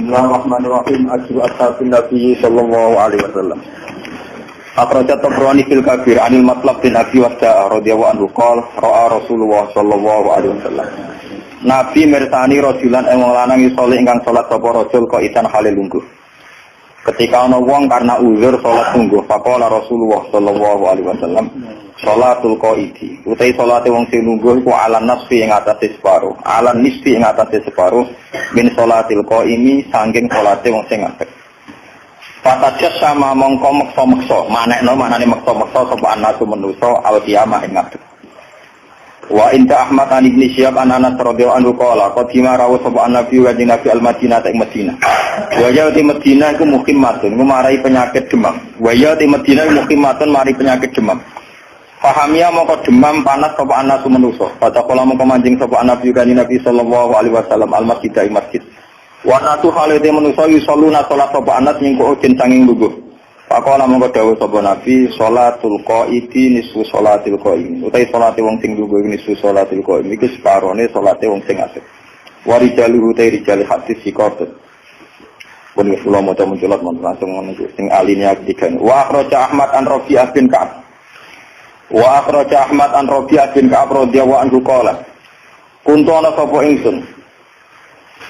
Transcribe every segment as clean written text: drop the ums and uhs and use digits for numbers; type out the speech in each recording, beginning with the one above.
Bismillahirrahmanirrahim. Asyhadu an la ilaha illallah sallallahu alaihi wasallam. Akhraja Tabrani fil Kabir anil Matlab bin Abi Wasda'a radhiyallahu anhu qala ra'a Rasulullah sallallahu alaihi wasallam. Nabi mirsani rajulan ing wong lanang saleh ingkang salat sapa rajul kok isan halil lungguh. Ketika ana wong karena uzur salat lungguh, faqala Rasulullah sallallahu alaihi wasallam, salatul qaidi. Utai salate wong sing lungguh iku ala nasfi ing atase separo, ala nisfi ing atase separo min salatil qaimi saking salate wong sing ngadeg. Fatajat sama mongko meksa-meksa, manekno maknane meksa-meksa sapa anasu manusa al qiyamah ing ngadeg. Wa inta Ahmad an Ibnu Syihab an Anas radhiyallahu anhu qala qadima rawu sapa Nabi wa Nabi al-Madinah ing Madinah. Wa ya di Madinah iku mukimatun, marai penyakit demam. Wa ya di Madinah mukimatun mari penyakit demam. Fahamia mongko demam panas sapa Anas manusa. Pada kala mongko manjing sapa Nabi wa Nabi sallallahu alaihi wasallam al-masjid ing masjid. Wa natu halite manusa yusalluna salat sapa Anas nyengko ujin sanging lungguh. Pakola mongko dawuh sapa Nabi salatul qaidi nisfu salatil qaim. Utai salate wong sing lungguh nisfu salatil qaim iki separone salate wong sing asik. Wa rijalu utai rijal hadis sikotut. Pun kula maca munculat langsung ngono sing aline ketiga. Wa akhraja Ahmad an Rabi'ah bin Ka'ab. Wa akhraja Ahmad an Rabi'ah bin Ka'ab radhiyallahu anhu qala. Kuntu ana sapa ingsun.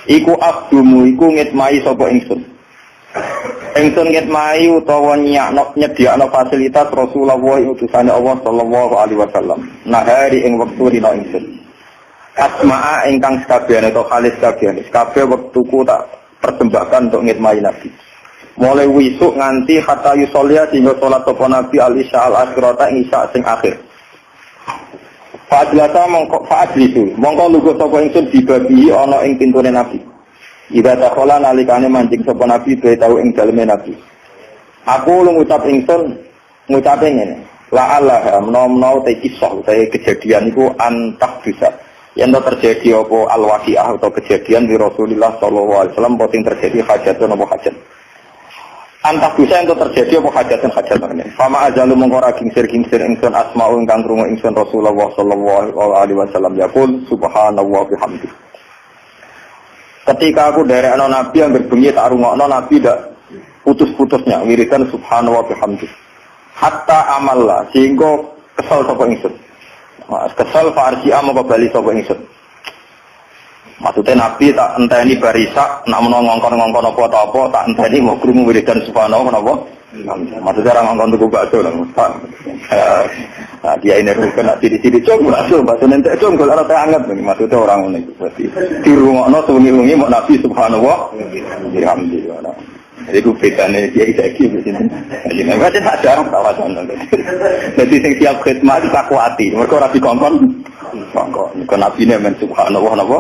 Iku abdumu iku ngitmai sapa ingsun. Ingsun ngitmai utawa nyediakno fasilitas Rasulullah utusane Allah sallallahu alaihi wasallam. Nahari ing wektu rina ingsun. Asma'a ingkang sakabehane to khalis kabehane. Kabeh wektuku tak persembahkan untuk ngitmai Nabi. Mulai wisuk nganti hatta yusolya sehingga salat sapa Nabi al-isya al-akhirata ing isya sing akhir. Fa'adlata mongko lugu sapa ingsun dibabi ana ing pintune Nabi. Ida takhola nalikane mancing sapa Nabi duwe tau ing daleme Nabi. Aku lu ngucap ingsun ngucape ngene. La Allah menawa te kisah utawa kejadian iku antah bisa. Yen terjadi apa al-waqiah atau kejadian di Rasulullah sallallahu alaihi wasallam sing terjadi hajatun apa hajat. Antah bisa yen terjadi apa hajatun. Fama ajalu mongko ra gingsir-gingsir ingsun asma'u ingkang krungu ingsun Rasulullah sallallahu alaihi wasallam yaqul subhanallahi bihamdihi. Ketika aku dari anak Nabi yang berbunyi tak rungokno Nabi tidak putus-putusnya wiridan subhanallah bihamdihi. Hatta amalla sehingga kesal sapa ingsun. Kesal farsi'a moko bali sapa ingsun. Maksudnya Nabi tak enteni barisak nak menawa ngongkon-ngongkon apa-apa tak enteni mau krungu wiridan subhanallah napa. Maksudnya orang ngongkon tuku bakso lho. Nah, dia ini rukun nak sidi-sidi cung bakso nentek cung kalau ora anget maksudnya orang ngene iki berarti dirungokno suwengi-wengi mok Nabi subhanallah alhamdulillah. Jadi ku bedane dia iki di sini. Jadi nek wis tak jarang tawasan. Jadi sing siap khidmat tak kuati. Mergo ora dikongkon. Kok Nabi ne men subhanallah napa?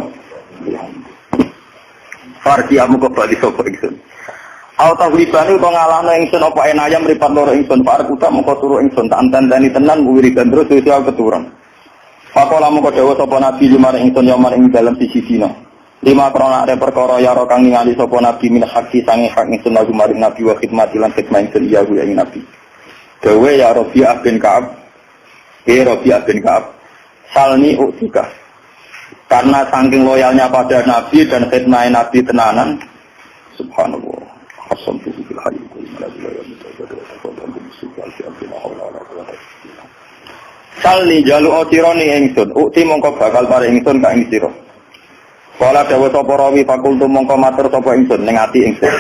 Farki amu kok bali sapa ingsun. Au tahlibane utawa ngalahno ingsun apa enayam mripat loro ingsun par kuda mengko turu ingsun tak antandani tenan wiridan terus sosial keturunan. Faqala mengko dawuh sapa Nabi limare ingsun yaman ing dalam sisi dina. Lima krana are perkara ya kang ningali sapa Nabi min haqqi sange hak ingsun lagu maring Nabi wa khidmat lan khidmat ingsun ya ku ing Nabi. Dawe ya Rabi'ah bin Ka'ab. Rabi'ah bin Ka'ab. Salni utika. Karena saking loyalnya pada Nabi dan khidmat Nabi tenanan subhanallah. Asal-usul hayy Salni jalu otironi ingsun ukti mongko bakal pare ingsun ka ing sira. Kala dawuh sapa rawi fakultu mongko matur sapa ingsun ning ati ingsun.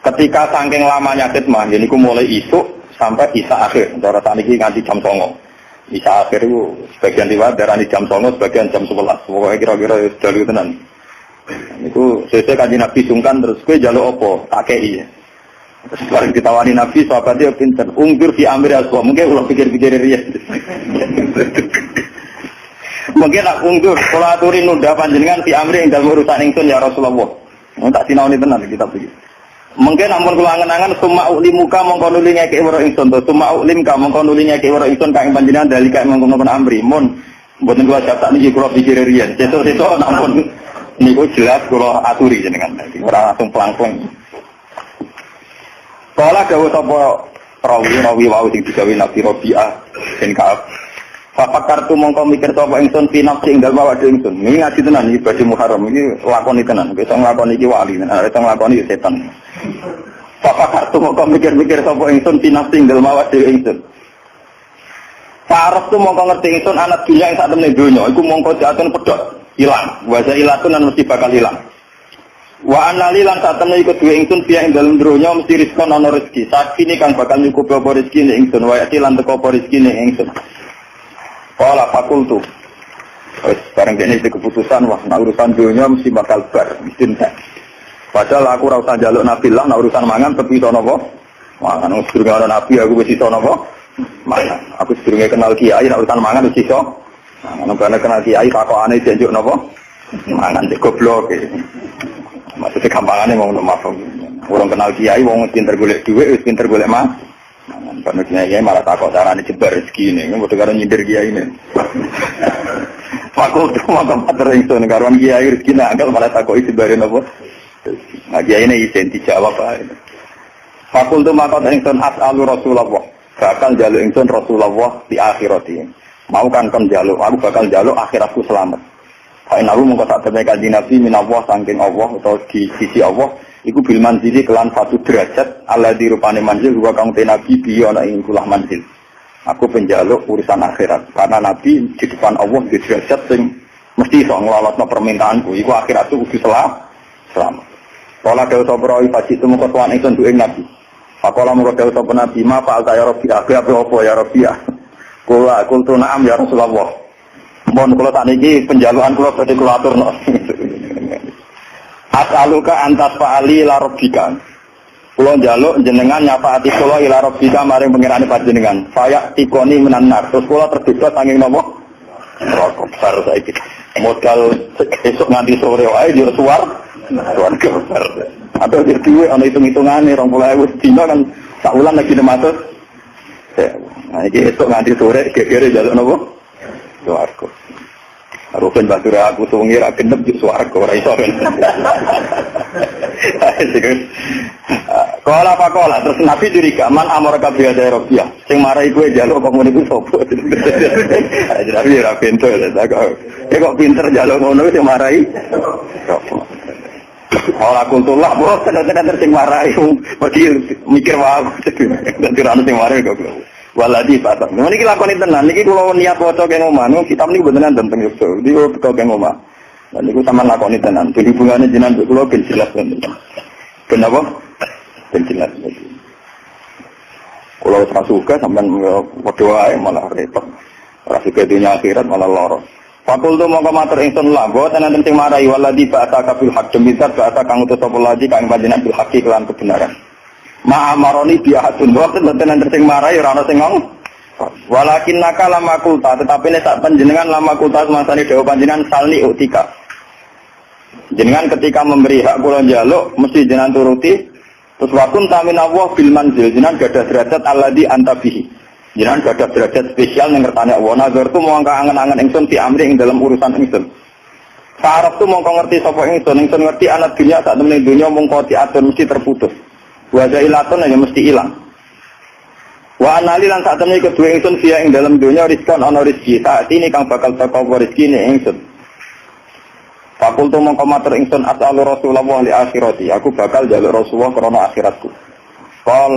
Ketika saking lamanya khidmah niku mulai isuk sampai isya akhir. Cara saniki nganti jam 09.00. Isya akhir itu sebagian riwayat darani jam 09.00 sebagian jam 11. Pokoke kira-kira wis dalu tenan. Itu sesuai kanjeng Nabi sungkan terus kowe njaluk apa? Tak kei. Terus bareng ditawani Nabi sahabatnya pinter. Ungkur fi amri aswa. Mungkin ulah pikir-pikir riya. Mungkin tak ungkur kula aturi nunda panjenengan fi amri ing dalem urusan ingsun ya Rasulullah. Tak sinaoni tenan kitab iki. Mungkin ampun kula angen-angen summa ulimuka mongko nuli ngeke weruh ingsun to. Summa ulimka mongko nuli ngeke weruh ingsun ka ing panjenengan dalika mongko amri. Mun mboten kula jawab niki kula pikir riya. Sesuk-sesuk ampun niku jelas kula aturi jenengan iki ora langsung pelang-pelang. Kala dawuh sapa rawi wau sing digawe Nabi Rabi'ah bin Ka'ab. Bapak kartu mongko mikir sapa ingsun fi nafsi ing dalem awak dhewe ingsun. Ini ngaji tenan iki badhe Muharram iki lakoni tenan. Iso nglakoni iki wali, nek iso nglakoni setan. Bapak kartu mongko mikir-mikir sapa ingsun fi nafsi ing dalem awak dhewe ingsun. Parep tu mongko ngerti ingsun anak dunya ing sak temene donya iku mongko diatun pedhot ilang. Wa zailatun lan mesti bakal ilang. Wa annali lan sak temene iku duwe ingsun piye ing dalem donya mesti rezeki ana rezeki. Sakine kang bakal nyukupi apa rezekine ingsun wa yati lan teko apa rezekine ingsun. Kala fakultu. Wis bareng dene iki keputusan wah nek urusan dunya mesti bakal bar, mesti entek. Padahal aku ora usah njaluk nabi lah nek urusan mangan tepi iso napa? Mangan wis durung ana nabi aku wis iso napa? Mangan. Aku sedurunge kenal kiai nek urusan mangan wis iso. Nek kenal kiai takokane janjuk napa? Mangan cek goblok. Maksudnya gampangane wong mafhum. Urung kenal kiai wong pinter golek dhuwit wis pinter golek mas. Karena kiai malah takut carane jebar rezeki ini, nggak karo nyindir kiai ini. Fakultu maka pater ingsun karuan kiai rezeki angkel malah takut jebarin apa? Nah kiai ini izin dijawab ae. Fakultu maka ingsun as'alu Rasulullah, bakal jaluk ingsun Rasulullah di akhirati. Mau kan jaluk, aku bakal jaluk akhiratku selamat. Fa innahu mongko sak temene kanjeng Nabi minallah saking Allah atau di sisi Allah. Iku bil manzili kelan satu derajat Allah di rupane manzil gua kang te nabi biyo ana ing kulah manzil. Aku penjaluk urusan akhirat karena nabi di depan Allah di derajat sing mesti iso nglolotno permintaanku. Iku akhiratku kudu selamat. Kala dewe sapa pasti temu ketuan ingsun duwe nabi. Pakola mung dewe sapa nabi, "Ma fa ya Rabbi, aku apa ya Rabbi?" Kula kuntu na'am ya Rasulullah. Mohon kula sakniki penjalukan kula badhe kula aturno. As'aluka antas fa'ali ila rabbika. Kula njaluk jenengan nyafaati kula ila rabbika maring pengirane panjenengan. Saya tikoni menanar. Terus kula terbebas saking napa? Neraka besar saiki. Modal esuk nganti sore wae yo swarga besar. Atau dhewe ana hitung-hitungane 20.000 dina kan sak wulan lagi nematus. Nah iki esuk nganti sore gegere njaluk napa? Swarga. Rukun batur aku sungi ra genep di swarga ora iso ben. Kala pakola terus Nabi curiga man amara kabeh ada Rabiah sing marai kowe njaluk kok ngene iku sapa. Nabi ora pinter kok pinter njaluk ngono sing marai. Ora kuntullah bos tenan-tenan sing marai mikir wae. Dadi ra ono sing marai kok. Waladi patah. Nah niki lakoni tenan. Niki kula niat waca keng omah. Kitab niku beneran tentang Yusuf. Niki kula keng omah. Lan niku sampean lakoni tenan. Jadi hubungane jenengan kula ben jelas tenan. Kenapa? Ben jelas. Kula wis rasuka sampean padha wae malah repot. Ora sik dunya akhirat malah lara. Fakul tu mongko matur ingsun lha boten enten sing marai waladi ba'ata bil haqq bidat ba'ata kang utus sapa lagi kang panjenengan bil haqqi kelan kebenaran. Ma'amaroni bi'atun boten enten sing marai ora ana sing ngomong. Walakin nakala makulta tetapi nek sak panjenengan lama kulta semangsane dawuh panjenengan salni utika. Jenengan ketika memberi hak kula njaluk mesti jenengan turuti. Terus wakun tamin Allah bil manzil jenengan gadah derajat alladzi anta bihi. Jenengan gadah derajat spesial ning ngertane Allah. Nazar tu mongko angen-angen ingsun fi amri ing dalam urusan ingsun. Sarep tu mongko ngerti sapa ingsun ngerti anak dunia sak temene dunya mongko diatur mesti terputus. Wa zailatun ya mesti ilang. Wa anali lan sak temene kedue ingsun via ing dalam dunya rizkan ana rezeki. Saat ini kang bakal teko rezekine ingsun. Fakultu mongko matur ingsun as'alu Rasulullah li akhirati. Aku bakal njaluk Rasulullah krana akhiratku. Kal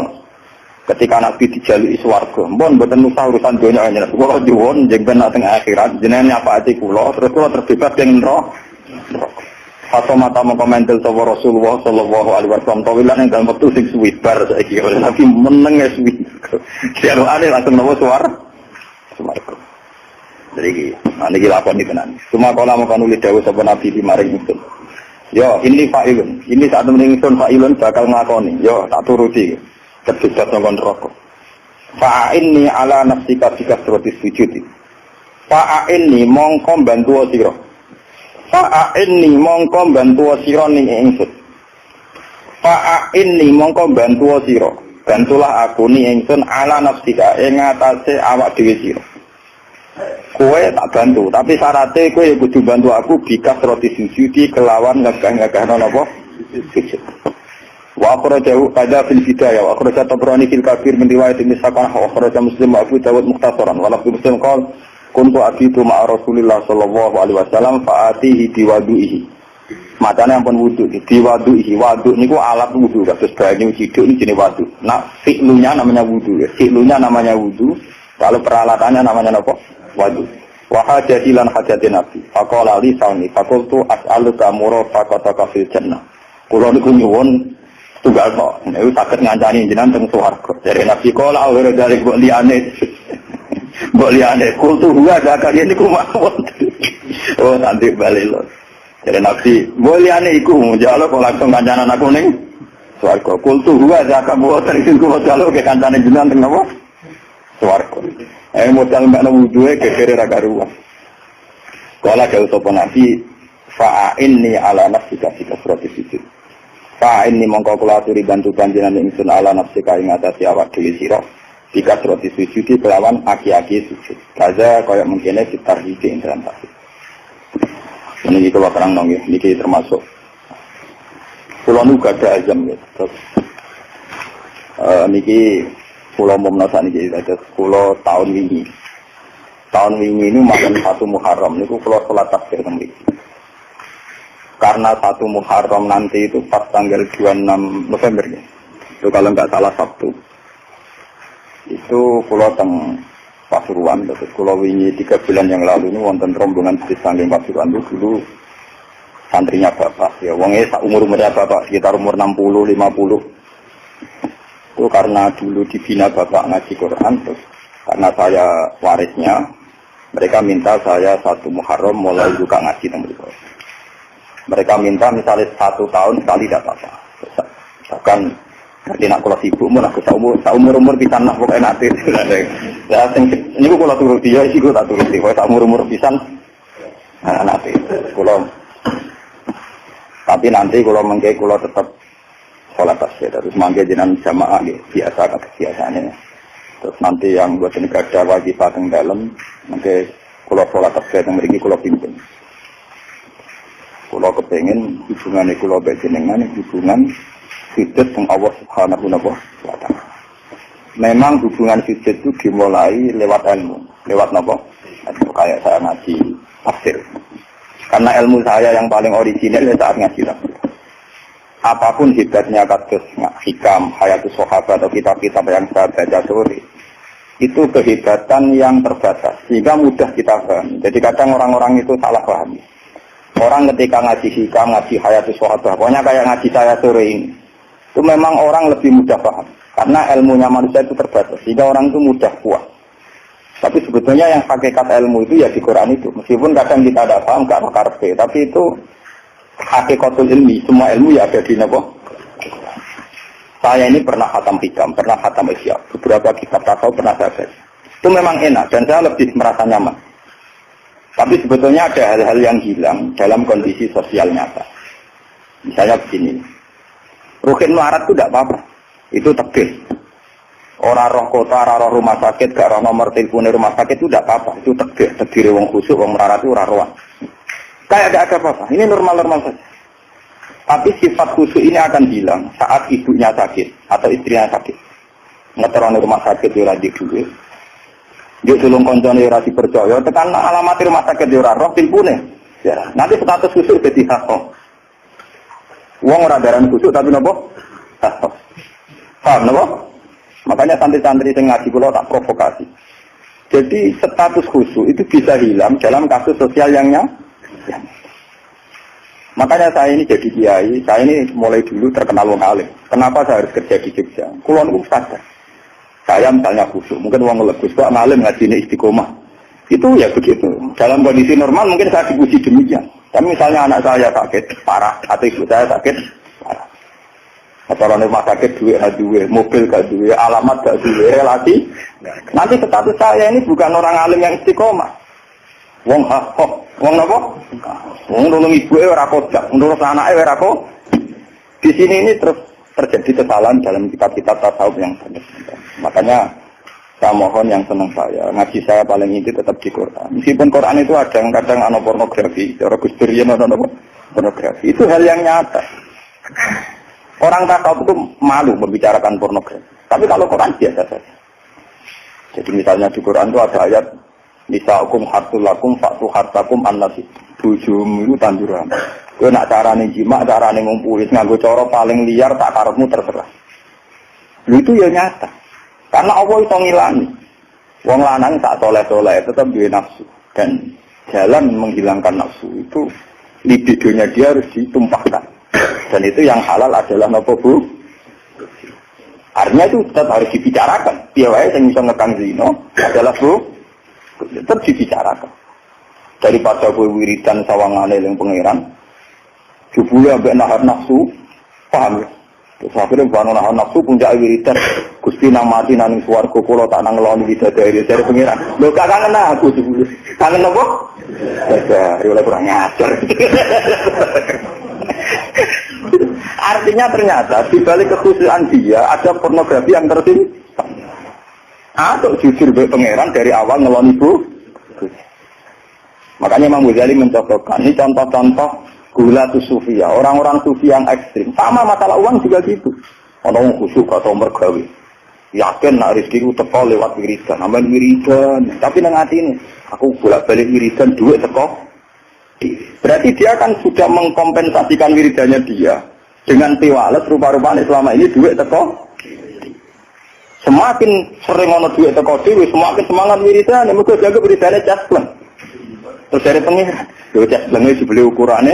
ketika Nabi dijaluki swarga, mbon mboten usah urusan dunya jenengan. Kula nyuwun jeng ben teng akhirat jenengan nyapaati kula terus kula terbebas ing neraka. Atau mata mengkomentar sama Rasulullah Sallallahu Alaihi Wasallam tawilan yang dalam waktu sing suwi bar saiki oleh Nabi meneng ya suwi. Dia ada langsung nawa suara. Sumarko. Jadi ini lakon itu nanti. Cuma kalau mau nulis dawuh sama Nabi di maring itu. Yo ini fa'ilun. Ini saat mening ingsun fa'ilun bakal ngakoni. Yo tak turuti. Kebidat nongkon rokok. Fa'inni ala nafsika bikasrati sujudi. Fa'inni mongko bantu sira. Fa'inni mongko bantu sira ning ingsun. Fa'inni mongko bantu sira. Bantulah aku ning ingsun ala nafsika ing atase awak dhewe sira. Kowe tak bantu, tapi syaratnya kowe kudu bantu aku bikasrati sujudi kelawan ngegah-ngegahno napa? Sujud. Wa akhrajahu qadha fil bidayah wa akhraja Tabrani fil Kabir min riwayat Ibnu Sa'd wa akhraja Muslim wa Abu Dawud mukhtasaran wa lafzu Muslim qala kuntu abitu ma'a Rasulillah sallallahu alaihi wasallam fa'atihi biwadu'ihi. Macane ampun wudu, biwadu'ihi. Wadu niku alat wudu, kados banyu ciduk ini jenis wadu. Nah, fi'lunya namanya wudu ya. Fi'lunya namanya wudu, kalau peralatannya namanya apa? Wadu. Wa hajati lan hajati Nabi. Faqala li sauni faqultu as'aluka murafaqataka fil jannah. Kula niku nyuwun tunggal kok. Niku saged ngancani jenengan teng swarga. Dari Nabi kala aware dari mbok liyane. Mbok liyane kultu huwa zakar niku mawon. Oh nanti bali lho. Dari Nabi mbok liyane iku njaluk kok langsung kancanan aku ning swarga. Kultu huwa zakar mbok terus kok njaluk ke kancane jenengan teng napa? Swarga. Modal mbak wuduhe gegere ra karuan. Kala dawuh sapa Nabi fa'inni ala nafsika fi kasrati sujud. Fa'inni mongko kula aturi bantu panjenengan ingsun ala nafsika ing atase awak dhewe sira. Di kasrati sujud kelawan aki-aki sujud. Kaza kaya mungkene ditarhike ing dalam tasbih. Ini kula terang nang niki termasuk kula nu gadah azam ya. Terus niki kula momno sakniki dados kula tahun wingi. Tahun wingi ini malam 1 Muharram niku kula salat takbir teng mriki. Karena 1 Muharram nanti itu pas tanggal 26 November ya. Itu kalau enggak salah Sabtu. Itu kula teng Pasuruan, terus kula wingi 3 bulan yang lalu ini wonten rombongan di saking Pasuruan itu dulu santrinya bapak ya wonge sak umur-umurnya bapak sekitar umur 60 50. Itu karena dulu dibina bapak ngaji Quran, terus karena saya warisnya, mereka minta saya 1 Muharram mulai buka ngaji teng mriku. Mereka minta misalnya 1 tahun sekali tidak apa-apa. Bahkan nanti nak kula sibuk mun aku sak umur pisan nak pokoke nanti. Lah sing niku kula turuti ya iki kula tak turuti. Kok sak umur pisan nanti kula. Tapi nanti kula mengke kula tetap sholat tasbih terus mangke jenengan jamaah nggih biasa kebiasaane. Terus nanti yang buat negara wajib teng dalem mangke kula sholat tasbih teng mriki kula pimpin. Kula kepengin hubungane kula mbek jenengan hubungan sujud teng Allah Subhanahu wa taala. Memang hubungan sujud itu dimulai lewat ilmu, lewat napa? Kayak saya ngaji tafsir. Karena ilmu saya yang paling original ya saat ngaji tafsir. Apapun hebatnya kados hikam, hayatus sahabat atau kitab-kitab yang saya baca sore, itu kehebatan yang terbatas, sehingga mudah kita paham. Jadi kadang orang-orang itu salah paham. Orang ketika ngaji hikam, ngaji hayatus sahabat, pokoknya kayak ngaji saya sore ini, itu memang orang lebih mudah paham. Karena ilmunya manusia itu terbatas, sehingga orang itu mudah puas. Tapi sebetulnya yang hakikat ilmu itu ya di Quran itu. Meskipun kadang kita tidak paham, tidak karpe, tapi itu hakikatul ilmi, semua ilmu ya ada di napa. Saya ini pernah khatam hikam, pernah khatam isya, beberapa kitab tasawuf pernah saya baca. Itu memang enak dan saya lebih merasa nyaman. Tapi sebetulnya ada hal-hal yang hilang dalam kondisi sosial nyata. Misalnya begini, rukin melarat itu tidak apa-apa, itu tegih. Orang roh kota, orang roh rumah sakit, gak roh nomor telepon rumah sakit itu tidak apa-apa, itu tegih. Tegir wong khusyuk, wong melarat itu orang roh. Kayak tidak ada apa-apa, ini normal-normal saja. Tapi sifat khusyuk ini akan hilang saat ibunya sakit atau istrinya sakit. Ngeteroni rumah sakit ora di duwe. Yo tulung koncone ora dipercaya, tekan alamat rumah sakit yo ora roh tilpune. Ya, nanti status khusyuk dadi hak. Wong ora daran khusyuk tapi napa? Hak. Paham napa? Makanya santri-santri sing ngaji kula tak provokasi. Jadi status khusyuk itu bisa hilang dalam kasus sosial yang nyata. Makanya saya ini jadi kiai, saya ini mulai dulu terkenal wong alim. Kenapa saya harus kerja di Jogja? Kulon itu sadar. Saya misalnya khusyuk, mungkin wong legus, Pak ngalim ngajine istiqomah. Itu ya begitu. Dalam kondisi normal mungkin saya dipuji demikian. Tapi misalnya anak saya sakit parah, atau ibu saya sakit parah. Atau orang rumah sakit duit, mobil gak duit, alamat gak duit, relasi. Nanti status saya ini bukan orang alim yang istiqomah. Wong hakok, wong apa? Wong nulung ibu ora kodak, nulung anake ora kok. Di sini ini terus terjadi kesalahan dalam kitab-kitab tasawuf yang benar. Makanya saya mohon yang senang saya, ngaji saya paling inti tetap di Quran. Meskipun Quran itu ada yang kadang ana pornografi, cara Gusturian ana pornografi. Itu hal yang nyata. Orang tasawuf itu malu membicarakan pornografi. Tapi kalau Quran biasa saja. Jadi misalnya di Quran itu ada ayat Nisaukum hartul lakum fa'tu hartakum annasi. Bojomu itu tanduran. Kowe nak carane jima, carane ngumpuli nganggo cara paling liar tak karepmu terserah. Itu ya nyata. Karena Allah itu ngilani. Wong lanang tak soleh-soleh tetap duwe nafsu dan jalan menghilangkan nafsu itu libidonya dia harus ditumpahkan. Dan itu yang halal adalah nopo bu. Artinya itu tetap harus dibicarakan. Dia wae sing iso ngekang zina adalah bu. Tetap dibicarakan. Daripada kowe wiridan sawangane ning pangeran, jebule ambek nahan nafsu, paham ya? Terus akhirnya bano nahan nafsu puncak wiridan, Gusti nang mati nang swarga kula tak nang ngeloni bidadari dari pangeran. Lho gak kangen aku jebule. Kangen apa? Ya oleh kurang ngajar. Artinya ternyata di balik kekhususan dia ada pornografi yang tersimpan. Atau jujur baik pangeran dari awal ngeloni bu. Makanya Imam Ghazali mencontohkan ini contoh-contoh gula sufia, orang-orang sufi yang ekstrim. Sama masalah uang juga gitu. Orang khusyuk atau mergawi, yakin nak rezeki itu teko lewat wiridan, nambahin wiridan. Tapi nang hati ini, aku bolak-balik wiridan duit teko. Berarti dia kan sudah mengkompensasikan wiridannya dia dengan tiwalet rupa-rupanya selama ini duit teko. Semakin sering ono duit teko dewe, semakin semangat wiridan. Mereka jaga wiridannya jaslan. Terus dari pengiran, yo jaslannya dibeli ukurannya.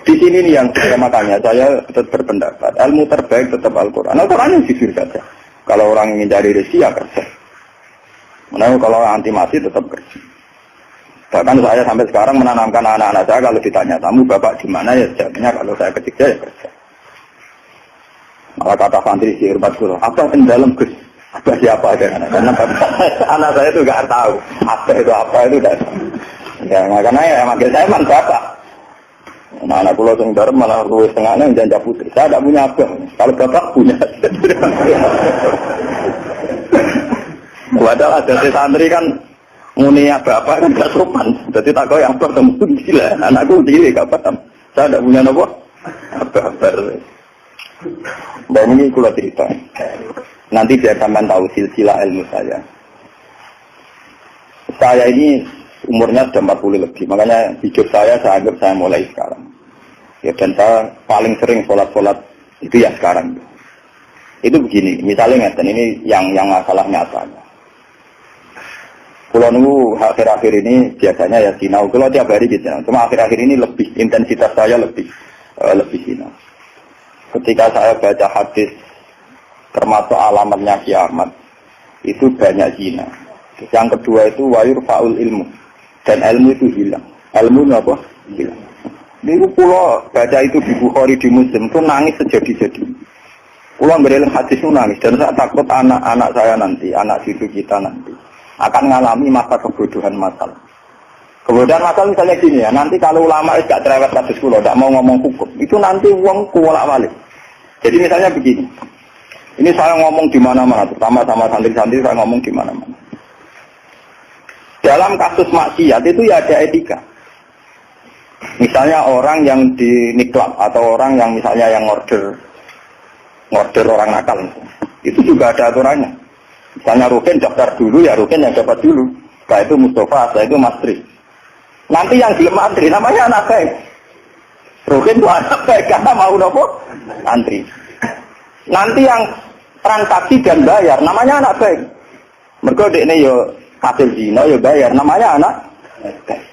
Di sini nih yang makanya saya tetap berpendapat ilmu terbaik tetap Al-Quran. Al-Quran yang jujur saja. Kalau orang ingin cari rezeki ya kerja. Menurut kalau anti mati tetap kerja. Bahkan saya sampai sekarang menanamkan anak-anak saya kalau ditanya tamu bapak di mana ya jawabnya kalau saya ketika ya kerja. Malah kata santri si Irbat Guru, apa yang dalam Gus? Apa siapa ada karena anak saya itu nggak tahu apa itu tidak tahu. Ya makanya ya makin saya memang bapak. Nah, anak pulau Sengdarem malah ruwes tengahnya janja putri. Saya tidak punya apa. Kalau bapak punya. Padahal ada santri kan muni bapak kan gak sopan. Jadi tak kau yang bertemu gila. Anakku gila gak paham. Saya tidak punya apa. Apa. Dan ini kulo cerita. Nanti biar sampean tahu silsilah ilmu saya. Saya ini umurnya sudah 40 lebih, makanya hidup saya anggap saya mulai sekarang. Ya dan saya paling sering sholat itu ya sekarang. Itu begini, misalnya ngeten ini yang masalah nyatanya. Kalau nunggu akhir-akhir ini biasanya ya sinau. Kalau tiap hari gitu, cuma akhir-akhir ini lebih intensitas saya lebih sinau. Ketika saya baca hadis termasuk alamatnya kiamat itu banyak zina. Yang kedua itu wayur faul ilmu dan ilmu itu hilang. Ilmu apa? Hilang. Ini pulau baca itu di Bukhari di Muslim itu nangis sejadi-jadi. Pulau berelang hadis itu nangis dan saya takut anak-anak saya nanti, anak cucu kita nanti akan mengalami masa kebodohan masal. Kebodohan masal misalnya gini ya, nanti kalau ulama itu gak cerewet kasus pulau, tidak mau ngomong hukum, itu nanti uang kuwalak-walik. Jadi misalnya begini. Ini saya ngomong di mana-mana, terutama sama santri-santri saya ngomong di mana-mana. Dalam kasus maksiat itu ya ada etika. Misalnya orang yang di niklab atau orang yang misalnya yang order orang nakal, itu juga ada aturannya. Misalnya Rukin daftar dulu ya Rukin yang dapat dulu. Setelah itu Mustafa, setelah itu Mastri. Nanti yang belum antri namanya anak baik. Rukin itu anak baik karena mau nopo antri. Nanti yang transaksi dan bayar namanya anak baik. Mergo dekne yo hasil zina yo bayar namanya anak baik.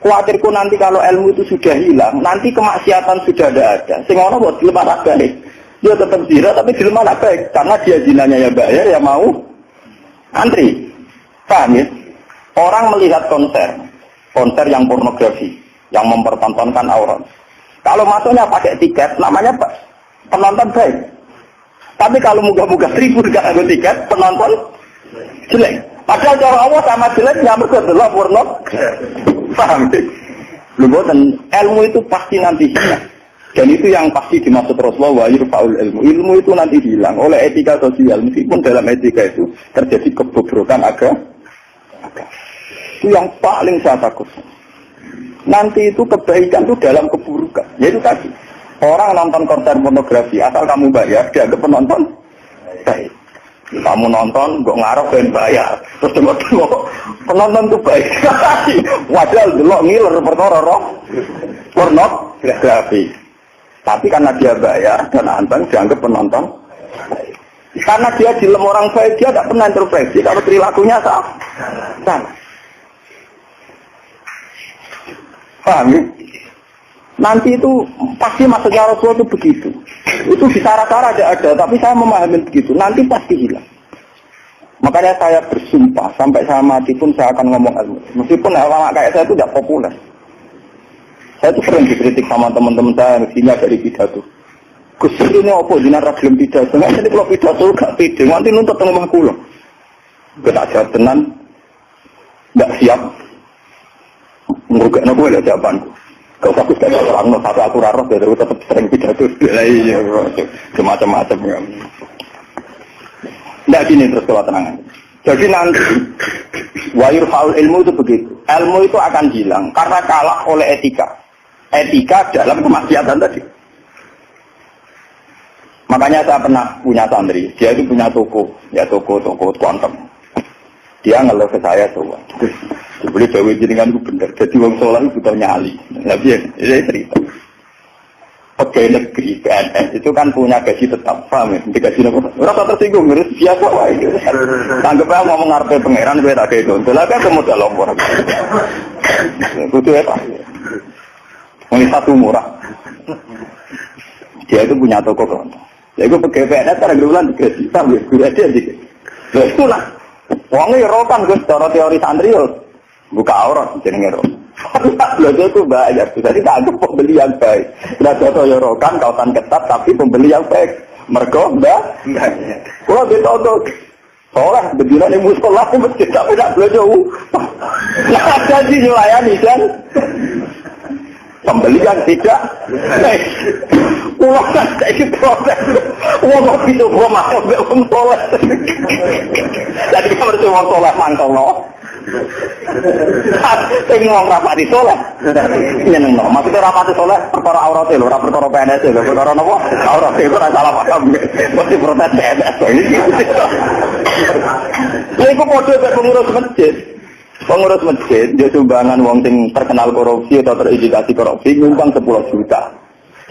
Kuatirku nanti kalau ilmu itu sudah hilang, nanti kemaksiatan sudah ada. Sing ono buat dilem anak baik. Dia tetap zina tapi dilem anak baik karena dia zinanya ya bayar ya mau antri. Paham ya? Orang melihat konser yang pornografi, yang mempertontonkan aurat. Kalau masuknya pakai tiket namanya penonton baik. Tapi kalau muka-muka 1000 gak ada tiket, penonton jelek. Padahal cara Allah sama jeleknya mergo delok porno. Paham? Dan ilmu itu pasti nanti hilang. Dan itu yang pasti dimaksud Rasulullah wa yurfa'ul ilmu. Ilmu itu nanti hilang oleh etika sosial. Meskipun dalam etika itu terjadi kebobrokan agama. Itu yang paling saya takut. Nanti itu kebaikan itu dalam keburukan. Yaitu tadi. Orang nonton konser pornografi, asal kamu bayar, dianggap penonton baik. Kamu nonton, gue ngarep dan bayar. Terus tengok-tengok, penonton tuh baik. Wajar delok ngiler perkara roh pornografi. Tapi karena dia bayar dan anteng dianggap penonton. Karena dia dilem orang baik, dia tidak pernah intervensi kalau perilakunya salah. Paham ya? Nanti itu pasti maksudnya Rasulullah itu begitu. Itu di cara-cara ada, tapi saya memahami begitu. Nanti pasti hilang. Makanya saya bersumpah sampai saya mati pun saya akan ngomong ilmu. Meskipun ulama kayak saya itu tidak populer. Saya itu sering dikritik sama teman-teman saya mestinya dari pidato. Gus ini apa jinak ragilem pidato? Nggak jadi kalau pidato gak pede. Nanti nuntut tengah kulo. Kita jawab tenan, nggak siap. Nggak gue ada jawabanku. Gak usah gus kayak orang tapi aku raro biar tetap sering pidato. Iya, macam-macam. Nggak gini terus kalau tenangan. Jadi nanti wayur faul ilmu itu begitu. Ilmu itu akan hilang karena kalah oleh etika. Etika dalam kemaksiatan tadi. Makanya saya pernah punya santri, dia itu punya toko kuantum. Dia ngeluh ke saya tuh, beli dewi jenengan itu bener. Jadi wong soleh itu butuh nyali. Tapi ya cerita. Pegawai negeri PNS itu kan punya gaji tetap, paham ya? Gaji apa? Rasa tersinggung, harus biasa wae. Tanggapnya ngomong ngarepe pangeran kowe tak kayak itu. Lah kan modal lompor. Kudu apa? Ini satu murah. Dia itu punya toko kan. Ya itu pegawai PNS karena bulan gaji sampai guru aja gitu. Lah itulah. Wongnya rokan Gus, cara teori santri yo buka aurat jenenge ro. Belajar itu bayar, jadi tak pembeli yang baik. Belajar rokan kawasan ketat tapi pembeli yang baik. Mergo mbak. Kalau ditodok soleh berdiri di musola di masjid tapi tak belajar. Nah jadi melayani kan. Pembeli yang tidak pulau kan ini proses ngomong itu gua masuk ke orang soleh jadi kamu harus orang soleh mantau loh saya ngomong rapati soleh nyeneng loh maksudnya rapati soleh perkara auratnya loh perkara PNS loh perkara apa auratnya itu rasa salah paham mesti protes PNS ini aku kode ke pengurus masjid, dia sumbangan wong sing terkenal korupsi atau terindikasi korupsi nyumbang 10 juta.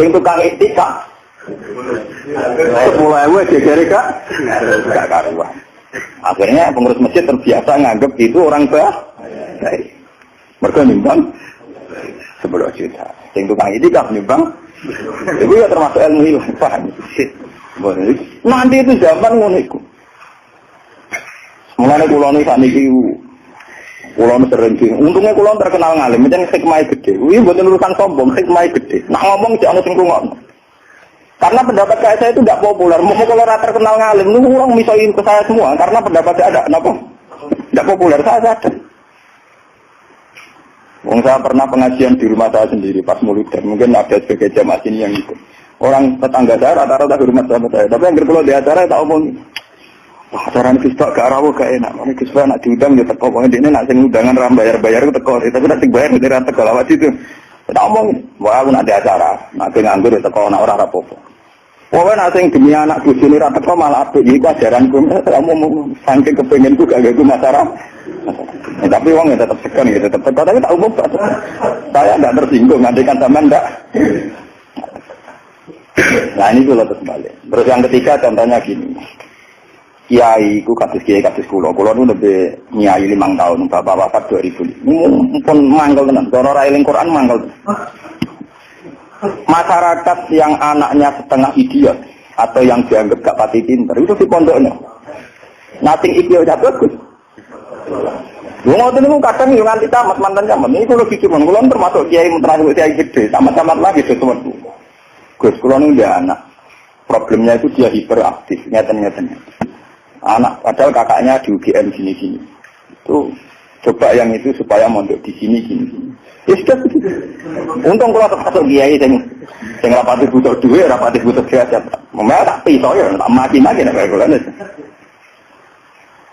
Sing tukang etika 10.000 gegere gak karuan. Akhirnya pengurus masjid terbiasa nganggep itu orang baik. Mereka nyumbang 10 juta. Sing tukang etika nyumbang itu ya termasuk ilmu hilang, paham? Nanti itu zaman ngono iku. Mulane kula niki saniki kulon sering, untungnya kulon terkenal ngalim, macam hikmah gede. Wih, buat urusan sombong, hikmah gede. Nak ngomong jangan singgung. Karena pendapat saya itu tidak populer. Mau kalau terkenal ngalim, lu orang misalin ke saya semua. Karena pendapat saya ada, kenapa? Tidak populer, saya sadar. Saya pernah pengajian di rumah saya sendiri pas Mauludan. Mungkin ada sebagai jamaah sini yang ikut. Orang tetangga saya rata-rata di rumah saya. Tapi yang berpulau di acara tak omong. Wah, acara ini Gus gak rawuh gak enak. Ini Gus nak diundang ya teko. Pokoknya ini nak sing undangan ram bayar-bayar itu teko. Tapi nak sing bayar itu teko lawat itu. Tak omong. Wah, aku nak di acara. Nak nganggur ya teko nak ora rapopo. Pokoknya nak sing demi anak Gus ini ra teko malah apik. Iki ajaranku. Tak omong saking kepengenku gak gagu masalah. Tapi uang ya tetap segan gitu. Tetap teko tapi tak umum. Saya enggak tersinggung. Ngandekan sampean enggak. Nah ini dulu terus balik. Terus yang ketiga contohnya gini. Kiai ku kados kula nu lebih nyai 5 tahun, bapak wafat 2000. Pun mangkel tenan, cara ora eling Quran mangkel. Masyarakat yang anaknya setengah idiot atau yang dianggap gak pati pinter itu di pondoknya. Nating idiot bagus. Wong ngoten niku kadang yo nganti tamat mantan jaman. Ini kula pikir kula termasuk kiai termasuk kiai gede, tamat-tamat lagi teman-teman. Gus kula niku dia anak. Problemnya itu dia hiperaktif, nyata-nyata. Anak, padahal kakaknya di UGM sini-sini. Itu coba yang itu supaya mondok di sini-sini. Ya sudah begitu. Untung kalau termasuk kiai yang rapati butuh duit, rapati butuh derajat. Memang tak pisau ya, tak mati-mati nak kayak bulan itu.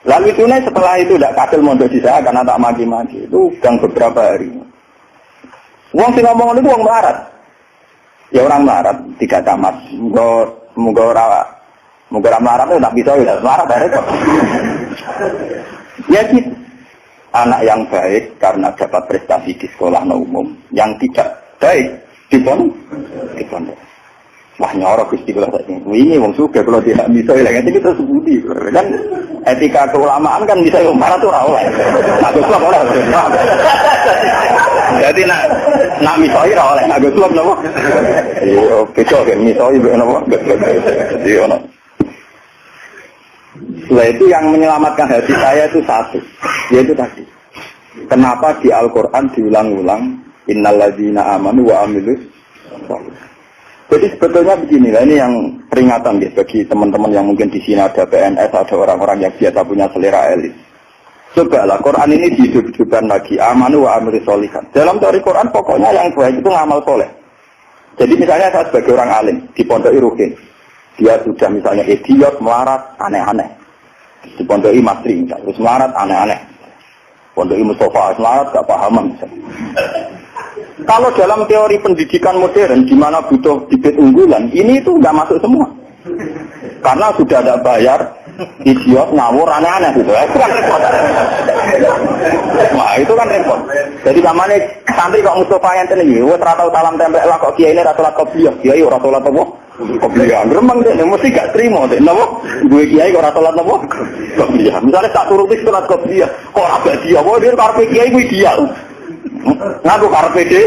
Lalu itu setelah itu tidak kasil mondok di saya karena tak mati-mati. Itu gang beberapa hari. Uang sih ngomong itu uang melarat. Ya orang melarat, 3 camat. Moga Mungkin melarat itu tak bisa ya, melarat ya. Ya gitu. Anak yang baik karena dapat prestasi di sekolah umum, yang tidak baik di pondok. Wah nyorok Gusti kula sak ini wong sugih kula tidak bisa ya ngene iki terus budi. Kan etika keulamaan kan bisa wong melarat ora oleh. Aku kok ora. Jadi nak misoi ora oleh, aku kok napa? Iya, beda kan misoi napa? Jadi ono. Setelah itu yang menyelamatkan hati saya itu satu, yaitu tadi. Kenapa di Al-Quran diulang-ulang innalladzina amanu wa amilus sholihat. Jadi sebetulnya begini lah, ini yang peringatan ya, bagi teman-teman yang mungkin di sini ada PNS, ada orang-orang yang biasa punya selera elit. Coba lah, Quran ini dihidup-hidupkan lagi, amanu wa amilus sholihat. Dalam teori Quran pokoknya yang baik itu ngamal soleh. Jadi misalnya saya sebagai orang alim di Pondok Rukin, dia sudah misalnya idiot, melarat, aneh-aneh. Di Pondok Masri, terus melarat, aneh-aneh. Pondok Mustafa, melarat, gak pahaman. Kalau dalam teori pendidikan modern, di mana butuh bibit unggulan, ini itu nggak masuk semua. Karena sudah ada bayar, idiot, ngawur, aneh-aneh gitu. Itu kan repot. Wah, itu kan repot. Jadi kamane santri kok Mustafa yang tinggi, wes ratau salam tempel lah kok kiai ini ratulat kopiah, kiai ratulat apa? Kopiah. Remang deh, mesti gak terima deh. Napa? Gue kiai kok ratulat apa? Kopiah. Misalnya tak turuti surat kopiah, kok agak dia, wah dia karpe kiai gue dia. Ngaku karpe deh.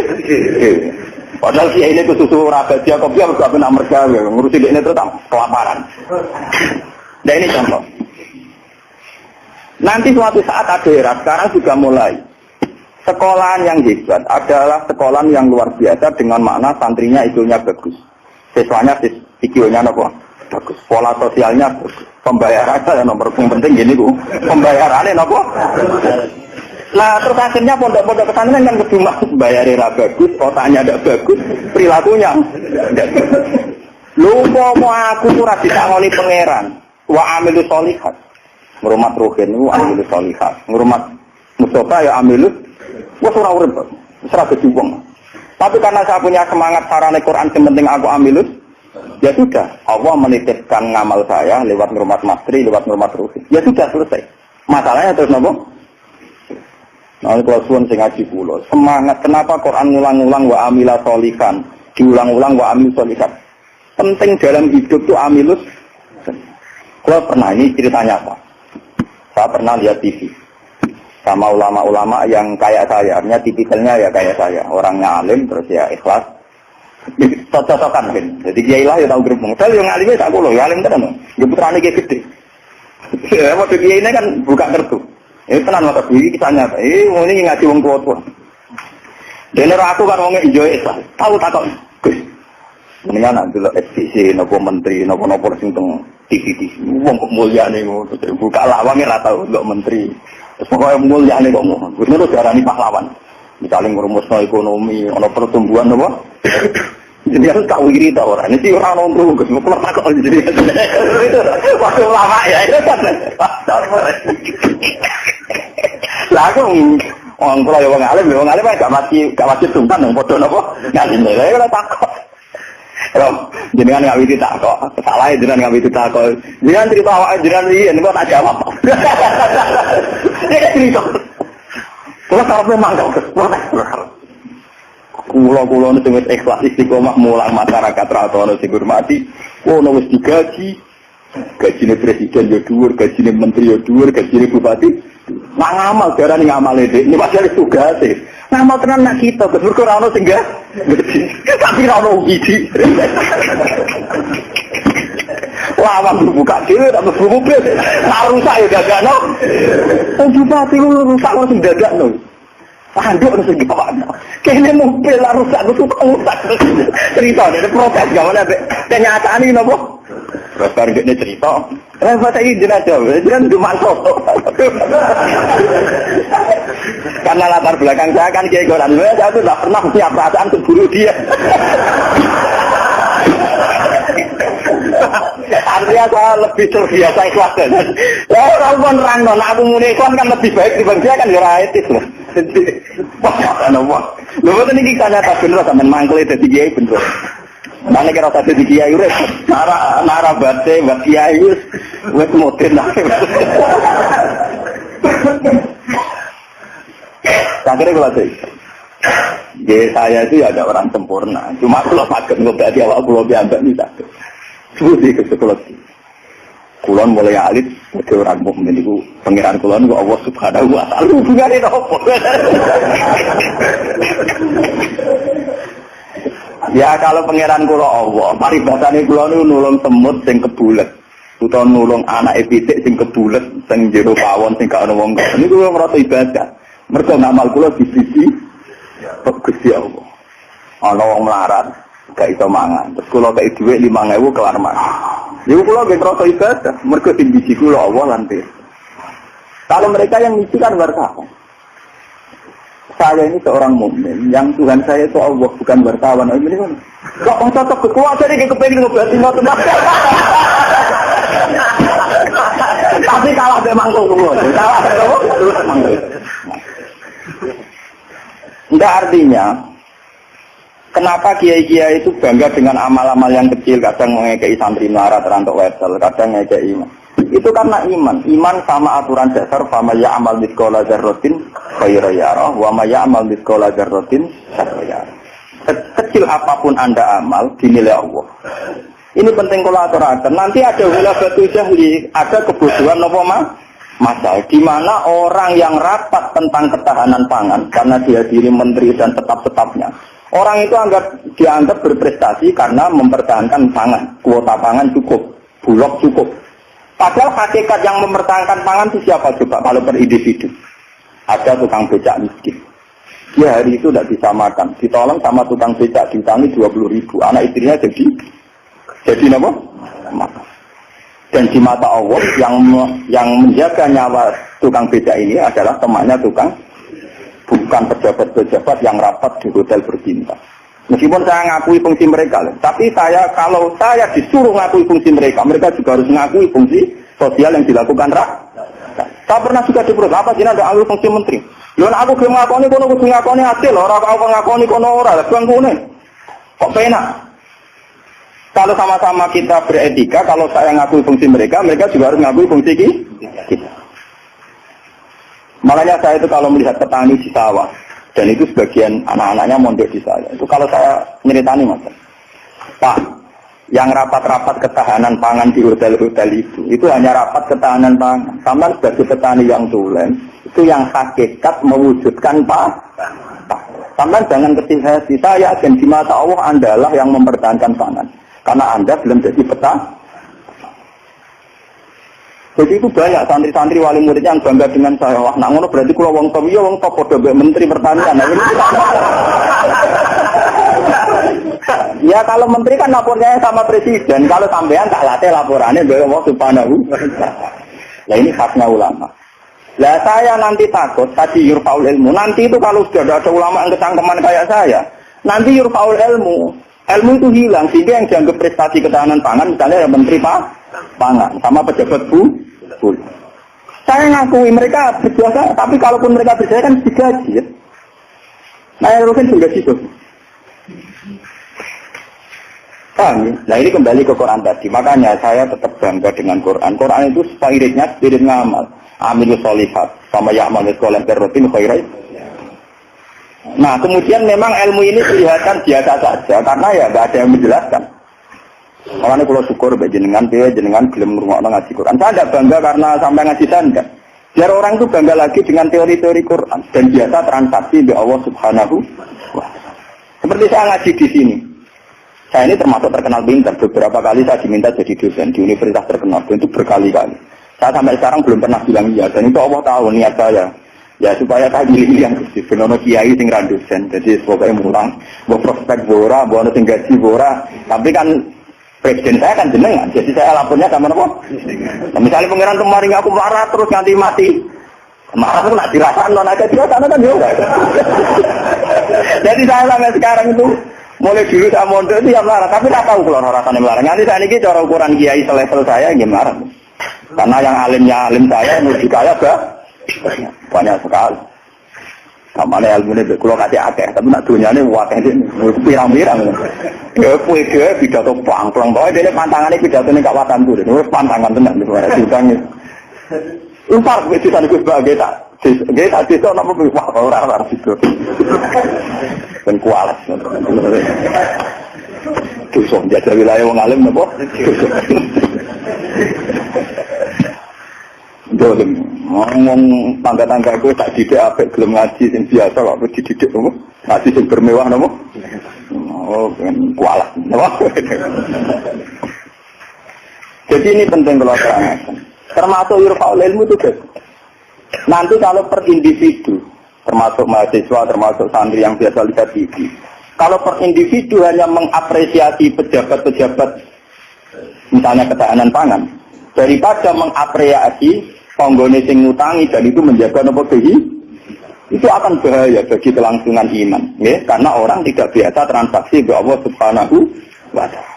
Padahal kiai ini kesusu raga dia kopiah gak benar mereka ngurusin ini terus kelaparan. Nah ini contoh. Nanti suatu saat ada era, sekarang sudah mulai. Sekolahan yang hebat adalah sekolahan yang luar biasa dengan makna santrinya IQ-nya bagus. Siswanya IQ-nya apa? Bagus. Pola sosialnya bagus. Pembayarannya yang nomor penting gini Bu. Pembayarannya apa? Nah terus akhirnya pondok-pondok pesantren kan cuma bayarnya bagus, kotanya tidak bagus, perilakunya tidak bagus. Lupa mau aku tuh rasi sangoni pangeran. Wa amilus sholihat. Ngurmat Ruhin, wa amilus sholihat. Ngurmat Mustafa ya amilus. Wah ora urip, ora berjuang. Tapi karena saya punya semangat sarane Quran yang penting aku amilus, ya sudah. Allah menitipkan ngamal saya lewat ngurmat Masri, lewat ngurmat Ruhin. Ya sudah selesai. Masalahnya terus nopo? Nah, kalau suwun sing ngaji kula, semangat kenapa Quran ngulang-ulang wa amila sholihan, diulang-ulang wa amil sholihat. Penting dalam hidup itu amilus. Kalau pernah ini ceritanya apa? Saya pernah lihat TV sama ulama-ulama yang kayak saya, artinya tipikalnya ya kayak saya, orangnya alim terus ya ikhlas, cocok-cocokan kan. Jadi kiai lah ya tahu grup modal yang alimnya tak boleh, ya alim kan, ya putrane kiai gede. Waktu kiai ini kan buka kartu, ini tenan mata bui kisahnya, ini ngaji wong tua. Dan aku kan wongnya hijau ikhlas, tahu tak kok, Gus. Mendingan nak dulu SPC, nopo menteri, nopo sing teng TV, wong kok mulia nih, buka lawangnya rata untuk menteri. Pokoknya mulia nih kok mau, itu darah pahlawan. Misalnya merumuskan ekonomi, ono pertumbuhan apa? Jadi harus tak wiri tau orang. Ini sih orang nongkrong, gus mau keluar takut jadi. Waktu lama ya itu kan. Lah aku orang pulau yang alim gak mati sungkan yang bodoh apa? Ngalim lah, kalau takut. Jenengan nggak bisa tak kok, salah jenengan nggak bisa tak kok. Jenengan cerita awak jenengan ini kok tak jawab. Dia cerita. Kalau kalau memang kau kulo nu sing ikhlas istiqomah mulang masyarakat ratono sing hormati, ono wis digaji. Gajine presiden yo dhuwur, gajine menteri yo dhuwur, gajine bupati. Nak ngamal darani ngamale dhek. Ini padahal tugas e. Ngamal tenan nak kita, bersyukur ora ono sing enggak. Tapi ora ono uji. Wah, awak buka dhewe tak mlebu mobil. Nak rusak ya gagakno. Bupati rusak kok sing gagakno. Anduk harus gimana? Kayaknya mobil lah rusak, gue suka rusak. Cerita, ada protes gimana? Kenyataan ini apa? Terus baru dia cerita. Bahasa ini jenazah, jangan cuma foto. Karena latar belakang saya kan kayak goran, saya tuh tidak pernah punya perasaan untuk bunuh dia. Artinya saya lebih terbiasa ikhlas kan. Ya orang pun rangnon, aku muni ikhlas kan lebih baik dibanding dia kan ya etis loh. Wah, apa? Lho boten iki kanyata bener sampean mangkel dadi kiai bener. Mana kira satu di kiai urip, nara bate, buat kiai wes modern lah. Akhirnya kalau saya itu ya ada orang sempurna. Cuma kalau sakit ngobati awak pulau biasa bisa. Sudah ke sekolah. Kulon mulai alit ke orang mukmin itu pangeran kulon gua Allah Subhanahu wa taala hubungane opo. Ya kalau pangeran kula Allah, paribasane kula niku nulung semut sing kebulet, utawa nulung anake pitik sing kebulet sing jero pawon sing gak ana wong. Niku kula merasa ibadah. Mergo ngamal kula di sisi Gusti Allah. Ana wong melarat, gak iso mangan. Terus kula kei dhuwit 5.000 kelar mangan. Niku kula nggih merasa ibadah, mergo sing biji kula Allah lan Kalau mereka yang ngisi kan wartawan. Saya ini seorang mukmin, yang Tuhan saya itu Allah, bukan wartawan. Ini kan, kok cocok kekuatan ini kepengen ngobati mati. Tapi kalah memang tunggu, kalah memang. Enggak artinya, kenapa kiai-kiai itu bangga dengan amal-amal yang kecil, kadang mengekei santri melarat rantok wesel, kadang ngekei iman. Itu karena iman sama aturan dasar, fama ya'amal mithqala dzarratin khairan yarah, wa ma ya'amal mithqala dzarratin syarran yarah. Kecil apapun Anda amal dinilai Allah. Ini penting kalau aturakan. Nanti ada wilabatu jahli, ada kebodohan apa masal, di mana orang yang rapat tentang ketahanan pangan karena dihadiri menteri dan tetap-tetapnya. Orang itu dianggap berprestasi karena mempertahankan pangan, kuota pangan cukup, bulog cukup. Padahal hakikat yang mempertahankan pangan itu siapa coba kalau per individu? Ada tukang becak miskin. Dia hari itu tidak bisa makan. Ditolong sama tukang becak, diutangi 20.000. Anak istrinya jadi apa? Makan. Dan di mata Allah yang menjaga nyawa tukang becak ini adalah temannya tukang, bukan pejabat-pejabat yang rapat di hotel berbintang. Meskipun saya ngakui fungsi mereka, tapi kalau saya disuruh ngakui fungsi mereka juga harus ngakui fungsi sosial yang dilakukan rakyat. Saya pernah juga diperlukan apa sih ada alur fungsi menteri. Lalu aku belum ngakoni kono, belum ngakoni hasil, orang aku ngakoni kono orang, bukan kono. Kok penak? Kalau sama-sama kita beretika, kalau saya ngakui fungsi mereka juga harus ngakui fungsi kita. Makanya saya itu kalau melihat petani di sawah. Dan itu sebagian anak-anaknya mondok di saya. Itu kalau saya nyeritani mas, Pak, yang rapat-rapat ketahanan pangan di hotel-hotel itu hanya rapat ketahanan pangan. Sama sebagai petani yang tulen, itu yang hakikat mewujudkan Pak. Sama jangan kecil hati, saya dan di mata Allah Anda lah yang mempertahankan pangan. Karena Anda belum jadi petani. Jadi itu banyak santri-santri wali muridnya yang bangga dengan saya. Wah, nak ngono berarti kalau wong top ya wong top podo menteri pertanian. Nah, ini ya kalau menteri kan lapornya sama presiden. Kalau sampean tak latih laporannya dari Allah Subhanahu. Nah ini khasnya ulama. Lah saya nanti takut tadi yurfaul ilmu. Nanti itu kalau sudah ada ulama yang kesangkeman kayak saya, nanti yurfaul ilmu. Ilmu itu hilang sehingga yang dianggap prestasi ketahanan pangan misalnya ya menteri pangan sama pejabat saya ngakui mereka berjasa, tapi kalaupun mereka berjasa kan digaji. Nah yang rutin juga gitu. Paham? Nah ini kembali ke Quran tadi. Makanya saya tetap bangga dengan Quran. Quran itu spiritnya spirit ngamal. Amilus solihat sama ya'mal mithqala dzarratin khairan. Nah kemudian memang ilmu ini kelihatan biasa saja karena ya nggak ada yang menjelaskan. Makanya kalau syukur jenengan gelem ngrungokno ngaji Quran. Saya tidak bangga karena sampai ngaji tanda. Biar orang itu bangga lagi dengan teori-teori Quran dan biasa transaksi di Allah Subhanahu wa taala. Seperti saya ngaji di sini. Saya ini termasuk terkenal pintar. Beberapa kali saya diminta jadi dosen di universitas terkenal dan itu berkali-kali. Saya sampai sekarang belum pernah bilang iya dan itu Allah tahu niat saya. Ya supaya tadi yang Gusti benono kiai sing ra dosen. Jadi pokoknya mulang, mbok prospek bora, mbok sing gaji bora. Tapi kan presiden saya kan jenengan, jadi saya lapornya sama apa? Nah, misalnya pengiran kemarin aku marah terus nganti mati. Marah itu nak dirasakan non aja dia sana kan juga. Jadi saya sampai sekarang itu mulai dulu saya mondok itu ya marah, tapi tak tahu kalau rasanya marah. Nanti saya ini cara ukuran kiai selevel saya gimana? Karena yang alimnya alim saya, menuju kaya banyak sekali. Kamane ilmune mbek kula kate akeh, tapi nak donyane akeh pirang-pirang. Ya kuwi pidato plang-plang bae dene pantangane pidatone gak watanku. Wis pantangan tenan suara diutangi. Upar wis disane Gus Bak tak. Nggih tak desa napa wah ora sido. Ben kualat. Dosa jaga wilayah wong alim napa? Dolim. Ngomong tangga-tangga gue tak didik apik gelem ngaji sing biasa kok dididik apa? Ngaji sing bermewah napa? Oh, pengen kualat. Jadi ini penting kalau terangkan. Termasuk irfa'ul ilmu itu guys. Nanti kalau per individu, termasuk mahasiswa, termasuk santri yang biasa lihat TV, kalau per individu hanya mengapresiasi pejabat-pejabat, misalnya ketahanan pangan, daripada mengapresiasi penggone sing ngutangi dan itu menjaga nopo itu akan bahaya bagi kelangsungan iman, ya? Karena orang tidak biasa transaksi dengan Allah Subhanahu wa Ta'ala.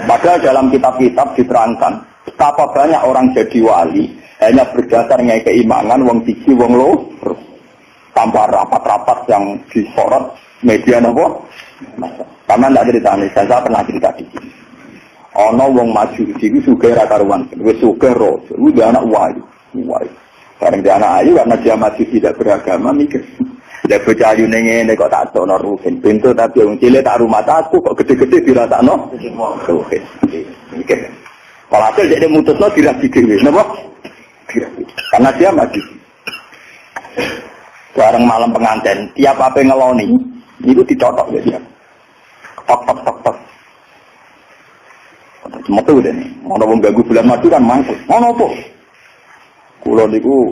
Padahal dalam kitab-kitab diterangkan betapa banyak orang jadi wali hanya berdasarnya keimanan wong siji wong loro tanpa rapat-rapat yang disorot media nopo. Karena tidak ceritanya, saya pernah cerita di sini. Ono wong maju iki sugih ra karuan, wis sugih ro, udah anak wayu. Karena dia anak ayu karena dia masih tidak beragama mikir. Dia bocah ayu ngene kok tak sono ruhin. Pintu tapi wong cilik tak rumah aku kok gede-gede dirasakno. Ruhin. Mikir. Walhasil dia mutusno dirasi dhewe, napa? Karena dia maju. Bareng malam pengantin, tiap apa ngeloni, itu dicocok ya dia. Tok. Metu deh nih. Ono wong ganggu bulan madu kan mangkut. Ono apa? Kulo niku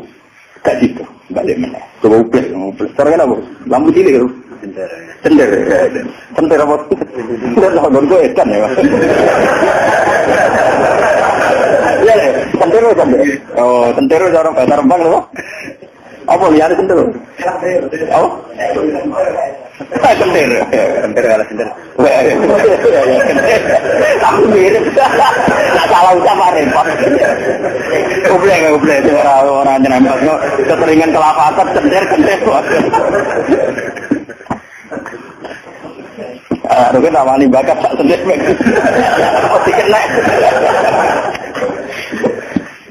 gak gitu, balik meneh. Coba ubes. Sekarang apa? Lampu cilik lho. Cender. Cender apa? Cender lah gonku edan ya. Iya, cender. Oh, cender cara bahasa Rembang lho. Apa liane cender? Oh. Cender ala cender. Aku mirip. Nak salah ucap repot. Ublek orang nyerempet kok keteringan kelapatan cender. Rugen awani bakat sak cender. Pasti kena.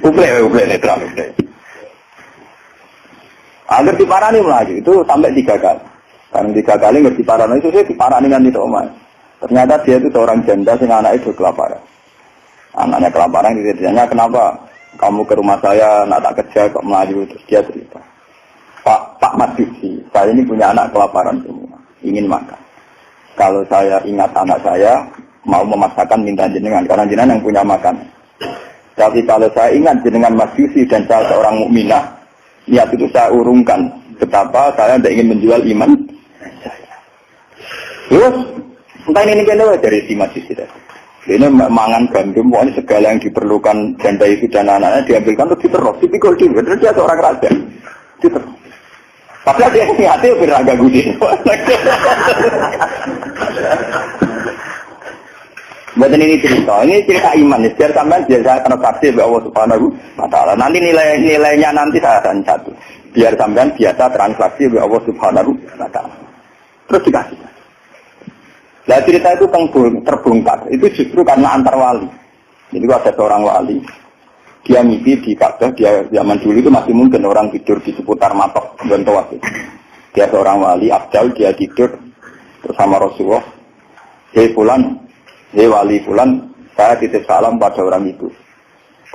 Ublek netral. Agar diparani melaju itu sampai 3 kali. Karena 3 kali nggak diparani itu saya diparani kan itu Omar. Ternyata dia itu seorang janda sehingga anak itu kelaparan. Anaknya kelaparan ditanya kenapa kamu ke rumah saya nak tak kerja kok melaju. Terus dia cerita, Pak Majusi, saya ini punya anak kelaparan semua, ingin makan. Kalau saya ingat anak saya mau memaksakan minta jenengan karena jenengan yang punya makan. Tapi kalau saya ingat jenengan Majusi dan saya seorang mukminah, niat itu saya urungkan betapa saya tidak ingin menjual iman saya. Terus entah ini kenapa dari si Majusi tadi. Ini mangan gandum, pokoknya segala yang diperlukan janda itu dan anak-anaknya diambilkan untuk diterus, dipikul juga. Terus dia seorang raja, diterus. Padahal dia niatnya beraga gudin. Buatan ini cerita iman. Biar sampai saya akan saksi bahwa Allah Subhanahu wa Ta'ala. Nanti nilainya nanti saya akan satu. Biar sampai biasa transaksi bahwa Allah Subhanahu wa Ta'ala. Terus dikasih. Nah cerita itu terbongkar. Itu justru karena antar wali. Jadi ada seorang wali. Dia mimpi di Ka'bah. Dia zaman dulu itu masih mungkin orang tidur di seputar matok dan tawaf. Dia seorang wali Abdal. Dia tidur bersama Rasulullah. Hei Fulan, hei wali Fulan, saya titip salam pada orang itu.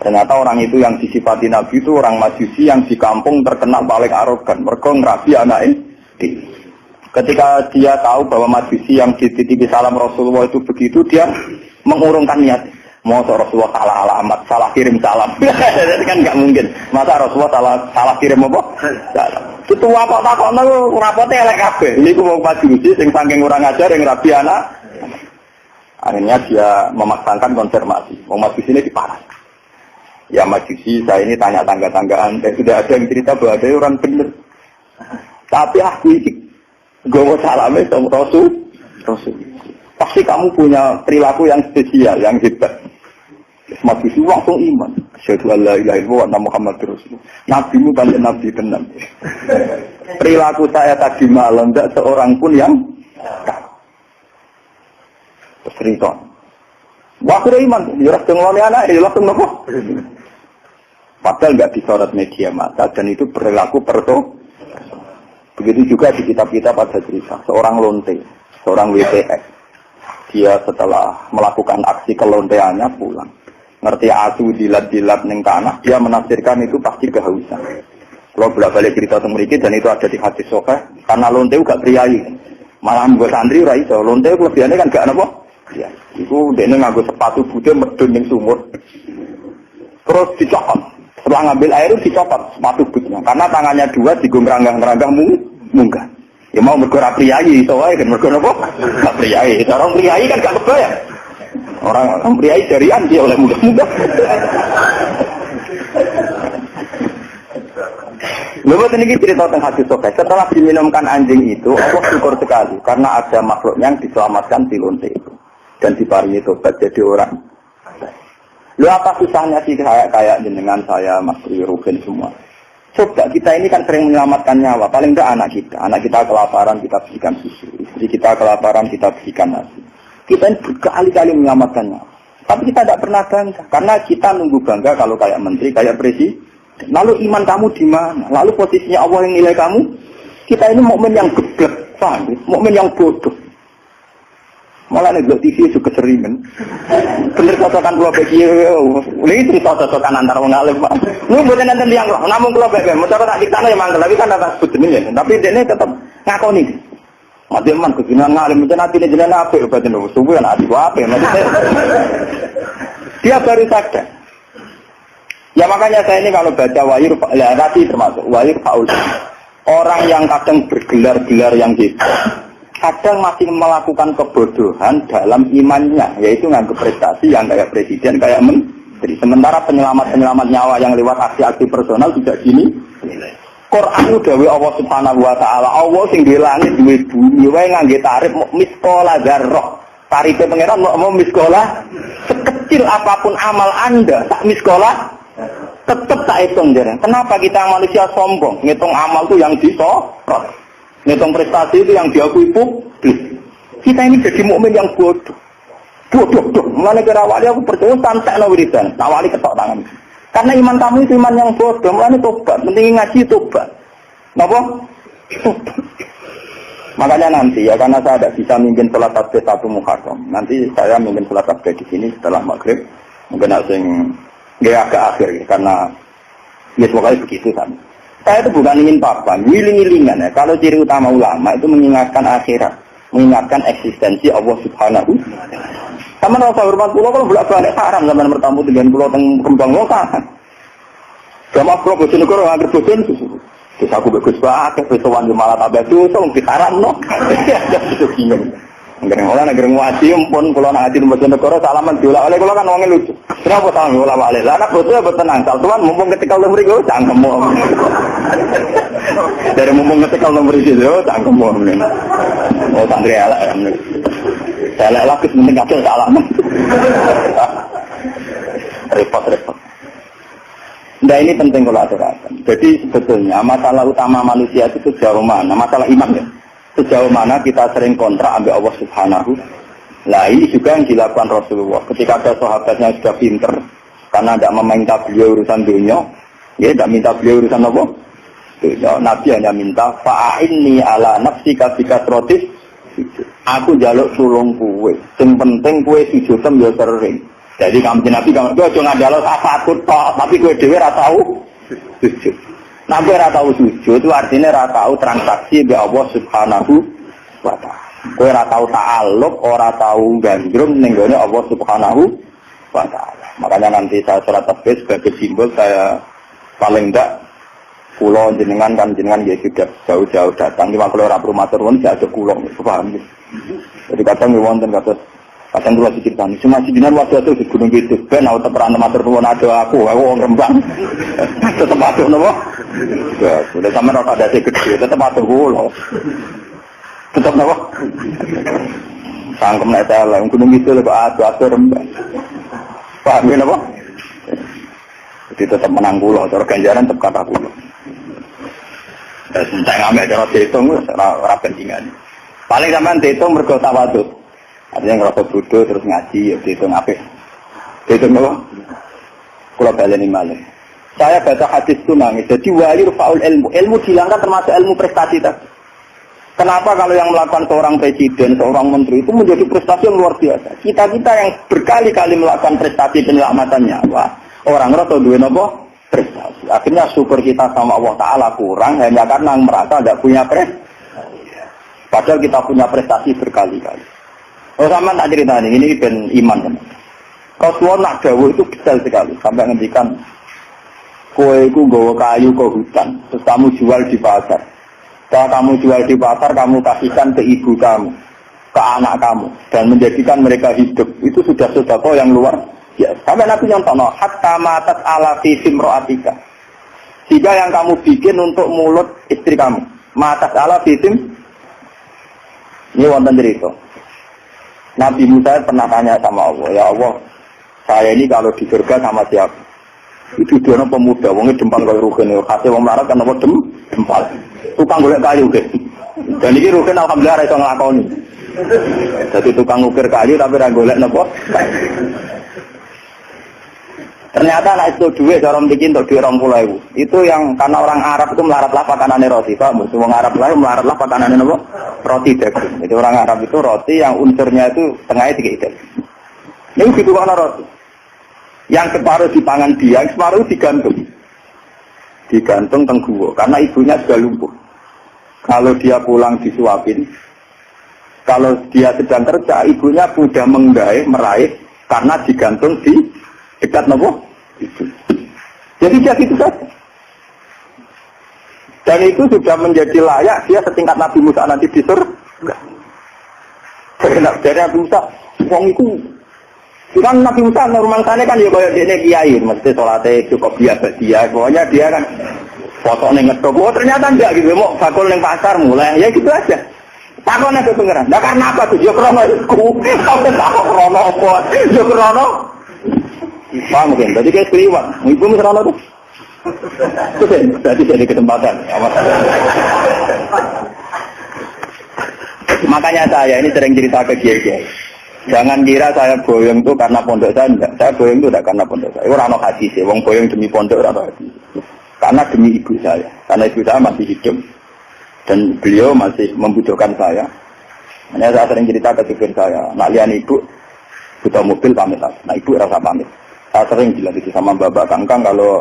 Ternyata orang itu yang disifati Nabi itu orang Majusi yang di kampung terkenal paling arogan. Mereka ngerabi anaknya. Ketika dia tahu bahwa Majusi yang dititipi salam Rasulullah itu begitu, dia mengurungkan niat. Mau Rasulullah salah alamat, salah kirim salam. Itu kan nggak mungkin. Masa Rasulullah salah kirim apa? Salam. Ketua kok takokno rapotnya elek kabeh. Ini ku mau Majusi sing saking kurang ajar yang rabi anak. Akhirnya dia memaksakan konfirmasi. Mau Majusi ini diparah. Ya Majusi, saya ini tanya tangga-tanggaan. Dan sudah ada yang cerita bahwa ada orang benar. Tapi aku ini gue salamnya sama Rasul. Pasti kamu punya perilaku yang spesial, yang hebat. Majusi langsung iman. Asyhadu an la ilaha illallah wa anna Muhammadar Rasulullah. Nabimu kan nabi tenan. perilaku saya tadi malam tidak seorang pun yang tahu. Terus cerita. Waktu iman, ya langsung ngomong anak, ya langsung nopo. Padahal nggak disorot media massa dan itu perilaku perso. Begitu juga di kitab-kitab ada cerita seorang lonte, seorang WTX. Dia setelah melakukan aksi kelonteannya pulang. Ngerti asu dilat-dilat ning tanah, dia menafsirkan itu pasti kehausan. Kalau bolak-balik cerita tentang mereka dan itu ada di hadis sahih, karena lonte gak priayi. Malah mbok santri ora iso, lonte kelebihannya kan gak napa? Ya, itu dia nganggo sepatu putih medun ning sumur. Terus dicopot. Setelah ngambil air dicopot sepatu bootnya. Karena tangannya dua digongkrang-ranggang munggah. Ya mau mergo ra priayi iso wae kan mergo napa? Gak priayi. Orang priayi kan gak kebayang. Orang priayi jarian dia oleh munggah-munggah. Lalu ini cerita tentang hadis sahih. Setelah diminumkan anjing itu, Allah syukur sekali karena ada makhluk yang diselamatkan di lonte itu. Dan diparingi tobat jadi orang. Lu apa susahnya sih kayak jenengan saya, Mas Ruben semua. Coba kita ini kan sering menyelamatkan nyawa. Paling tidak anak kita. Anak kita kelaparan, kita berikan susu. Istri kita kelaparan, kita berikan nasi. Kita ini berkali-kali menyelamatkan nyawa. Tapi kita tidak pernah bangga. Karena kita nunggu bangga kalau kayak menteri, kayak presiden. Lalu iman kamu di mana? Lalu posisinya Allah yang nilai kamu? Kita ini mukmin yang geblek, paham? Mukmin yang bodoh. Malah nih TV juga keseringan. Bener cocokan pulau beki, ini itu cocokan antara orang alim. Lu bukan nanti yang lah, namun pulau beki, mau cara tak kita ya mangkel, tapi kan ada sebut ini. Tapi dia ini tetap ngaku nih. Mati man kejinan ngalim, macam nanti ini jenis apa? Berarti nunggu subuh ya nanti apa? Dia baru sadar. Ya makanya saya ini kalau baca wahyu, tadi termasuk wahyu faul. Orang yang kadang bergelar-gelar yang gitu. Kadang masih melakukan kebodohan dalam imannya, yaitu nganggap prestasi yang kayak presiden, kayak menteri. Sementara penyelamat-penyelamat nyawa yang lewat aksi-aksi personal tidak gini. Quran itu dawe Allah Subhanahu wa taala, Allah sing di langit duwe bumi wae ngangge tarif miskola dzarrah. Tarife pangeran mau miskola sekecil apapun amal Anda, sak miskola tetap tak hitung jarang. Kenapa kita manusia sombong? Ngitung amal itu yang disorot. Ngitung prestasi itu yang diakui publik. Kita ini jadi mukmin yang bodoh. Bodoh. Mulane kira awalnya aku percaya santekno wiridan, awali ketok tangan. Karena iman kamu itu iman yang bodoh. Mulane tobat, penting ngaji tobat. Napa? Makanya nanti ya karena saya tidak bisa mimpin salat tasbih 1 Muharram. Nanti saya mimpin salat tasbih di sini setelah maghrib. Mungkin agak akhir ya, karena ya pokoknya begitu kan. Saya itu bukan ingin papan, wiling-wilingan ya. Kalau ciri utama ulama itu mengingatkan akhirat, mengingatkan eksistensi Allah Subhanahu. Sama rasa hormat pulau kalau bolak-balik haram zaman bertamu dengan pulau teng kembang lokal. Sama pulau Bojonegoro hampir bosan susu. Terus aku bagus banget, pesuwan di malah tabah tuh, so mungkin haram no. Itu bingung. Ngereng orang ngereng wajib pun kalau nak hadir Bojonegoro salaman diulah oleh kalau kan orangnya lucu. Kenapa salaman diulah oleh? Lah anak bosnya bertenang. Kalau tuan mumpung ketika nomor itu cangkemmu. Dari mumpung ketika nomor itu cangkemmu. Oh santri elak. Saya elak lagi penting kacau salaman. Repot. Nah ini penting kalau aturakan. Jadi sebetulnya masalah utama manusia itu sejauh mana? Masalah iman ya. Sejauh mana kita sering kontrak ambil Allah Subhanahu. Nah ini juga yang dilakukan Rasulullah. Ketika ada sahabatnya sudah pinter, karena tidak meminta beliau urusan dunia, ya tidak minta beliau urusan apa? Dunia. Nabi hanya minta fa'inni ala nafsika bikasrotis. Aku jaluk tulung kue. Yang penting kue sujudem ya sering. Jadi kamu Nabi kamu itu cuma jaluk syafaat tapi kue dewe ra tahu sujud. Nabi ora tahu sujud itu artinya ora tahu transaksi be Allah Subhanahu wa taala. Kowe ora tahu ta'alluq, ora tahu gandrung ning gone Allah Subhanahu wa taala. Makanya nanti saya surat tasbih sebagai simbol saya paling enggak kula jenengan kan jenengan ya sudah jauh-jauh datang. Cuma kalau ora matur nuwun gak ada kula, paham. Jadi kadang wonten kados kadang kula diceritain, cuma sijinan waktu itu di Gunung Kidul, ben aku teperan matur nuwun ada aku wong Rembang. Tetep atuh napa? Ya, sudah sama rasa dasi gede, tetep atuh kula. Tetep napa? Sangkem nek tele Gunung Kidul kok atuh Rembang. Paham napa? Jadi tetep menang kula, cara ganjaran tetep kata kula. Entah ngambil cara dihitung, ora bandingan. Paling sampean dihitung mergo tawadhu. Artinya ngerasa bodoh terus ngaji, ya dihitung apik. Dihitung apa? Kula baleni malih. Saya baca hadis itu nangis. Jadi wahyu faul ilmu. Ilmu dihilangkan termasuk ilmu prestasi tadi. Kenapa kalau yang melakukan seorang presiden, seorang menteri itu menjadi prestasi yang luar biasa? Kita-kita yang berkali-kali melakukan prestasi penyelamatan nyawa, orang rata duwe napa? Prestasi. Akhirnya syukur kita sama Allah Ta'ala kurang hanya karena merasa tidak punya prestasi. Padahal kita punya prestasi berkali-kali. Oh sama tak cerita ini ben iman. Rasulullah nak dawuh itu detail sekali sampai ngendikan kowe iku nggawa kayu ke hutan, terus kamu jual di pasar. Kalau kamu jual di pasar, kamu kasihkan ke ibu kamu, ke anak kamu, dan menjadikan mereka hidup. Itu sudah sedekah yang luar biasa. Sampai Nabi nyontono, hatta matat ala fi simroatika. Jika yang kamu bikin untuk mulut istri kamu, matat ala fi sim. Ini wonten cerita. Nabi Musa pernah tanya sama Allah, ya Allah, saya ini kalau di surga sama siapa? Itu dia pemuda, wongnya dempal kalau rugen, hasil wong melarat kan apa dempal, tukang golek kayu guys. Dan ini rugen alhamdulillah iso nglakoni. Jadi tukang ukir kayu tapi ra golek napa? Ternyata anak itu duit cara bikin untuk duit 20.000. Itu yang karena orang Arab itu melaratlah pakanane roti, Pak. Semua Arab lain melaratlah pakanane napa? Roti daging. Jadi orang Arab itu roti yang unsurnya itu tengahnya 3 ide. Ini gitu kan roti. Yang separuh dipangan dia, yang separuh digantung tengguwo, karena ibunya sudah lumpuh. Kalau dia pulang disuapin, kalau dia sedang kerja, ibunya mudah meraih, karena digantung di dekat nopo itu. Jadi dia gitu saja. Dan itu sudah menjadi layak dia setingkat Nabi Musa nanti di surga. Dari Nabi Musa, wong itu kan Nabi Musa normal sana kan ya kayak dia kiai, mesti sholatnya cukup biasa dia, pokoknya dia kan foto nengok. Oh ternyata enggak gitu, mau bakul neng pasar mulai, ya gitu aja. Takutnya ke pengeran. Nah karena apa tuh? Jokrono itu, sampai takut krono apa? Jokrono, paham mungkin. Jadi kayak keliwat, ibu misalnya tuh, jadi jadi kesempatan. Makanya saya ini sering cerita ke kiai. Jangan kira saya boyong itu karena pondok saya, enggak. Saya boyong itu tidak karena pondok saya. Orang no hadis ya, wong boyong demi pondok orang hadis. Karena demi ibu saya, karena ibu saya masih hidup dan beliau masih membutuhkan saya. Hanya saya sering cerita ke supir saya, nak lihat ibu butuh mobil pamit, nah ibu rasa pamit. Saya sering bilang gitu sama bapak kangkang kalau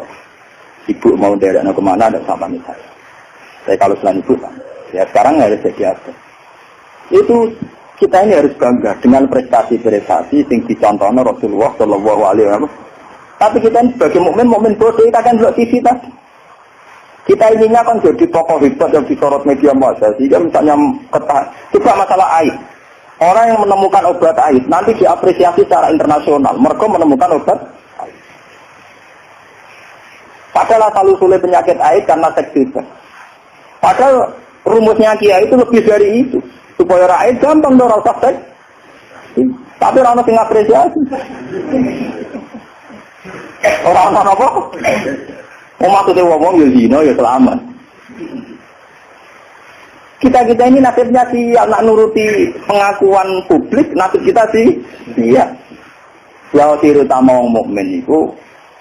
ibu mau daerahnya kemana ada sama pamit saya. Saya kalau selain ibu, ya sekarang harus jadi apa? Itu kita ini harus bangga dengan prestasi-prestasi yang dicontohkan Rasulullah Shallallahu Alaihi Wasallam. Tapi kita ini sebagai mukmin bodoh, kita akan buat TV tadi. Kita inginnya kan jadi tokoh hebat yang disorot media massa. Sehingga misalnya juga masalah air. Orang yang menemukan obat air nanti diapresiasi secara internasional. Mereka menemukan obat air. Padahal asal usulnya penyakit air karena seksisme. Padahal rumusnya Kiai itu lebih dari itu. Supaya rakyat gampang dong rasa seks. Tapi orang yang apresiasi. Orang-orang apa? Mau maksudnya ngomong ya zina ya selamat. Kita ini nasibnya si anak nuruti pengakuan publik, nasib kita sih iya. Ya siru tamong mukmin itu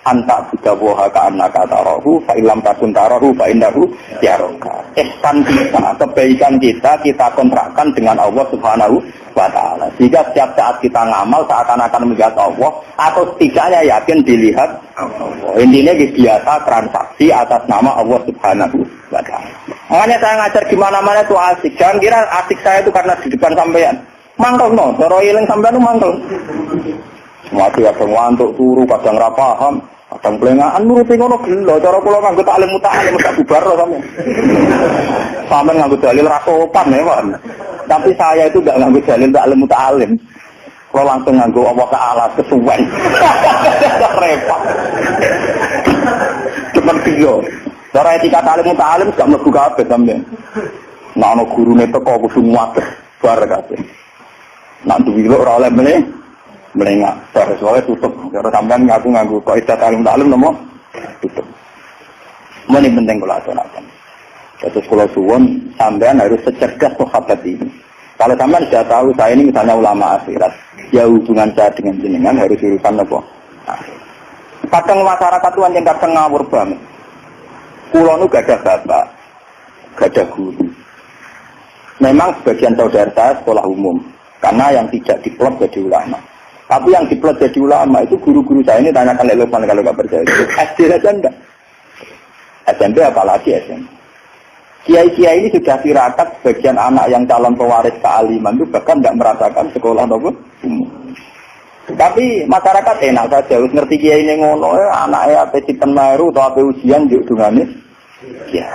antak budawaha ka annaka tarahu fa illam takun tarahu fa innahu yaraka. Ihsan kita, kebaikan kita kontrakkan dengan Allah Subhanahu wa taala. Jika setiap saat kita ngamal seakan-akan melihat Allah atau setidaknya yakin dilihat Allah. Intinya biasa transaksi atas nama Allah Subhanahu wa taala. Makanya saya ngajar di mana-mana itu asik. Jangan kira asik saya itu karena di depan sampean. Mangkel no, cara eling sampean itu mangkel. Mati kadang ngantuk turu, kadang ra paham, kadang plengaan nuruti ngono gelo. Cara kula nganggo taklim muta'alim gak bubar lho sampean. Sampeyan nganggo dalil ra sopan ya, Pak. Tapi saya itu enggak nganggo dalil taklim muta'alim. Kula langsung nganggo Allah Ta'ala kesuwen. Repot. Cuman gelo. Cara etika taklim muta'alim gak mlebu kabeh sampean. Nek ana gurune teko kudu muates bar kabeh. Nek duwi ora oleh meneh melengak, soalnya tutup. Kalau sampean ngaku kaidah talim nomo tutup. Ini penting kalau akan. Terus kalau suwon sampean harus secerdas sahabat ini. Kalau sampean sudah tahu saya ini misalnya ulama akhirat, ya hubungan saya dengan jenengan harus urusan apa? Kadang masyarakat tuan yang kadang ngawur banget. Kulo nu gak ada bapak, gak ada guru. Memang sebagian saudara saya sekolah umum, karena yang tidak diplot jadi ulama. Tapi yang diplot jadi ulama itu guru-guru saya ini tanyakan Lukman kalau nggak percaya. SD saja enggak. SMP apalagi SMP. Kiai-kiai ini sudah tirakat sebagian anak yang calon pewaris kealiman itu bahkan nggak merasakan sekolah ataupun umum. Tapi masyarakat enak saja, harus ngerti kiai ini ngono, anaknya apa sipen maru atau apa ujian di udungannya. Ya.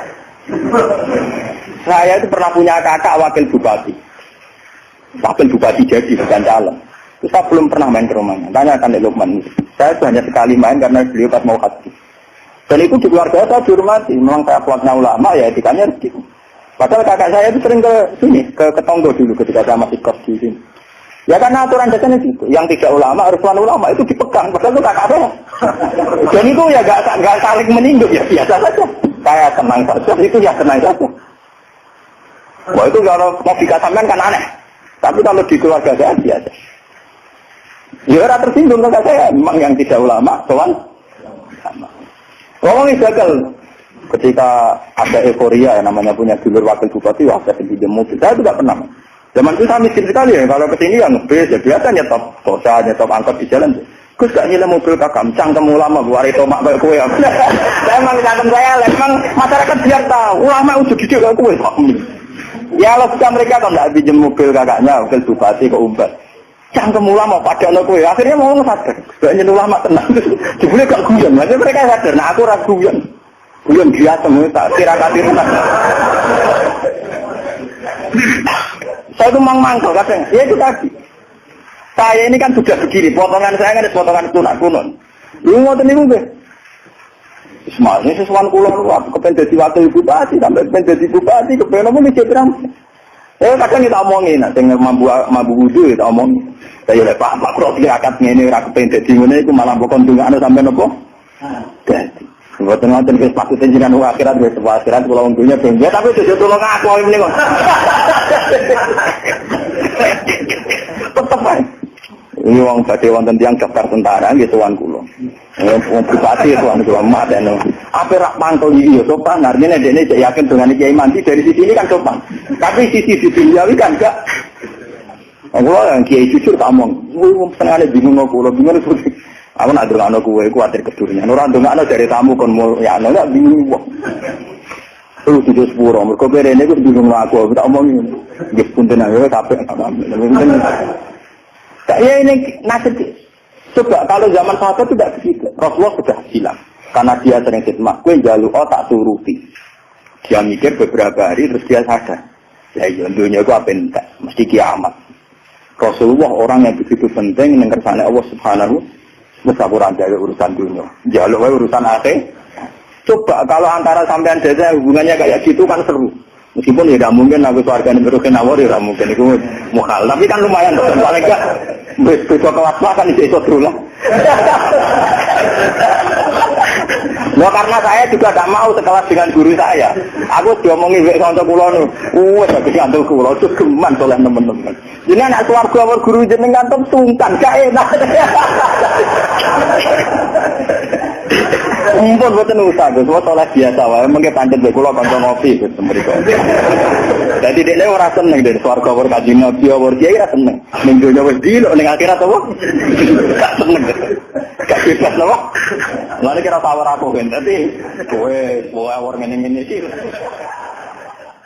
Saya itu pernah punya kakak wakil bupati. Wakil bupati jadi bukan calon. Terus saya belum pernah main ke rumahnya. Tanyakan Lukman. Saya itu hanya sekali main karena beliau pas mau haji. Dan itu di keluarga saya dihormati. Memang saya kuatnya ulama ya etikanya harus gitu. Padahal kakak saya itu sering ke sini, ke Tonggo dulu ketika saya masih kos di sini. Ya karena aturan dasarnya itu. Yang tidak ulama, harus ulama itu dipegang. Padahal itu kakak saya. Dan itu ya gak saling meninduk ya biasa saja. Saya tenang saja, itu ya tenang saja. Wah itu kalau mau dikatakan kan aneh. Tapi kalau di keluarga saya biasa. Ya orang tersinggung kakak saya. Memang yang tidak ulama, soal sama. Ngomongin gagal. Ketika ada euforia yang namanya punya dulur wakil bupati, wah saya pinjam mobil. Saya juga pernah. Zaman itu saya miskin sekali ya. Kalau kesini ya ngebis, ya biasa nyetop kosa, nyetop angkot di jalan. Gus gak nyilem mobil kakak, cangkem ulama, buari tomak kayak kue. Saya emang cangkem saya, emang masyarakat biar tahu. Ulama udah gede kayak kue. Ya logika mereka kalau nggak pinjam mobil kakaknya, wakil bupati ke Umbat. Cangkem ulama pada anak kue. Akhirnya mau sadar. Gak nyilem ulama tenang. Jebule gak guyon. Maksudnya mereka sadar. Nah aku ragu guyon. Guyon biasa, tak tirakat. Saya itu mangkel kadang. Ya itu tadi. Saya ini kan sudah begini. Potongan saya kan ada potongan kuno. Lu ngoten niku nggih. Semuanya sesuatu kulo aku kepen dadi wakil bupati sampai kepen dadi bupati kepen apa mikir pirang. Kadang kita omongin, sing mampu wudu kita omongin. Saya lek Pak kok tirakat ngene ora kepen dadi ngene iku malah pokon ndongakno sampe napa? Dadi. Mboten wonten wis maksud jenengan akhirat wis akhirat kula wong dunya ben tapi aja tulung aku ngene kok. Tetep ae. Ini wong badhe wonten tiyang daftar tentara nggih tuan kula. Wong bupati tuan kula matene. Ape rak mangkel iki ya sopan, artine dekne cek yakin dengan kiai mandi dari sisi ini kan sopan. Tapi sisi di duniawi kan enggak. Kula yang kiai jujur tak omong, wong senengane bingung kula bingung. Aku nak ndongakno kowe iku kuwatir kedurungan. Ora ndongakno dari tamu kon ya ana gak bingung wong. Terus itu sepuro, mergo rene iku bingung aku tak omong ngene. Nggih punten ae kabeh tak paham. Ya ini nasib. Coba kalau zaman sahabat itu tidak begitu. Rasulullah sudah bilang. Karena dia sering khidmat, kowe njaluk tak turuti. Dia mikir beberapa hari terus dia sadar. Ya iya dunia itu apa entek, mesti kiamat. Rasulullah orang yang begitu penting ning kersane Allah Subhanahu Musaburan dari urusan dunia. Jaluk urusan akhir. Coba kalau antara sampean desa hubungannya kayak gitu kan seru. Meskipun ya tidak mungkin aku keluarga yang berusaha nawar ya tidak mungkin itu mukhal. Tapi kan lumayan tuh. Paling enggak besok kelas lah kan itu dulu lah. Nah karena saya juga tidak mau sekelas dengan guru saya. Aku diomongin wek kanca kula nu. Wes kanca kula itu geman oleh teman-teman. Jadi anak keluarga guru jenengan tuh sungkan gak enak. Mumpun boten usah, Gus. Wong oleh biasa wae mengke pancet kula kanca ngopi Gus mriko. Dadi dekne ora seneng dari swarga ora kaji nabi ora kiai ora seneng. Ning donya wis dilok ning akhirat apa? Gak seneng. Gak bebas lho. Lah nek ora tawar aku kan. Dadi kowe ora ngene-ngene iki.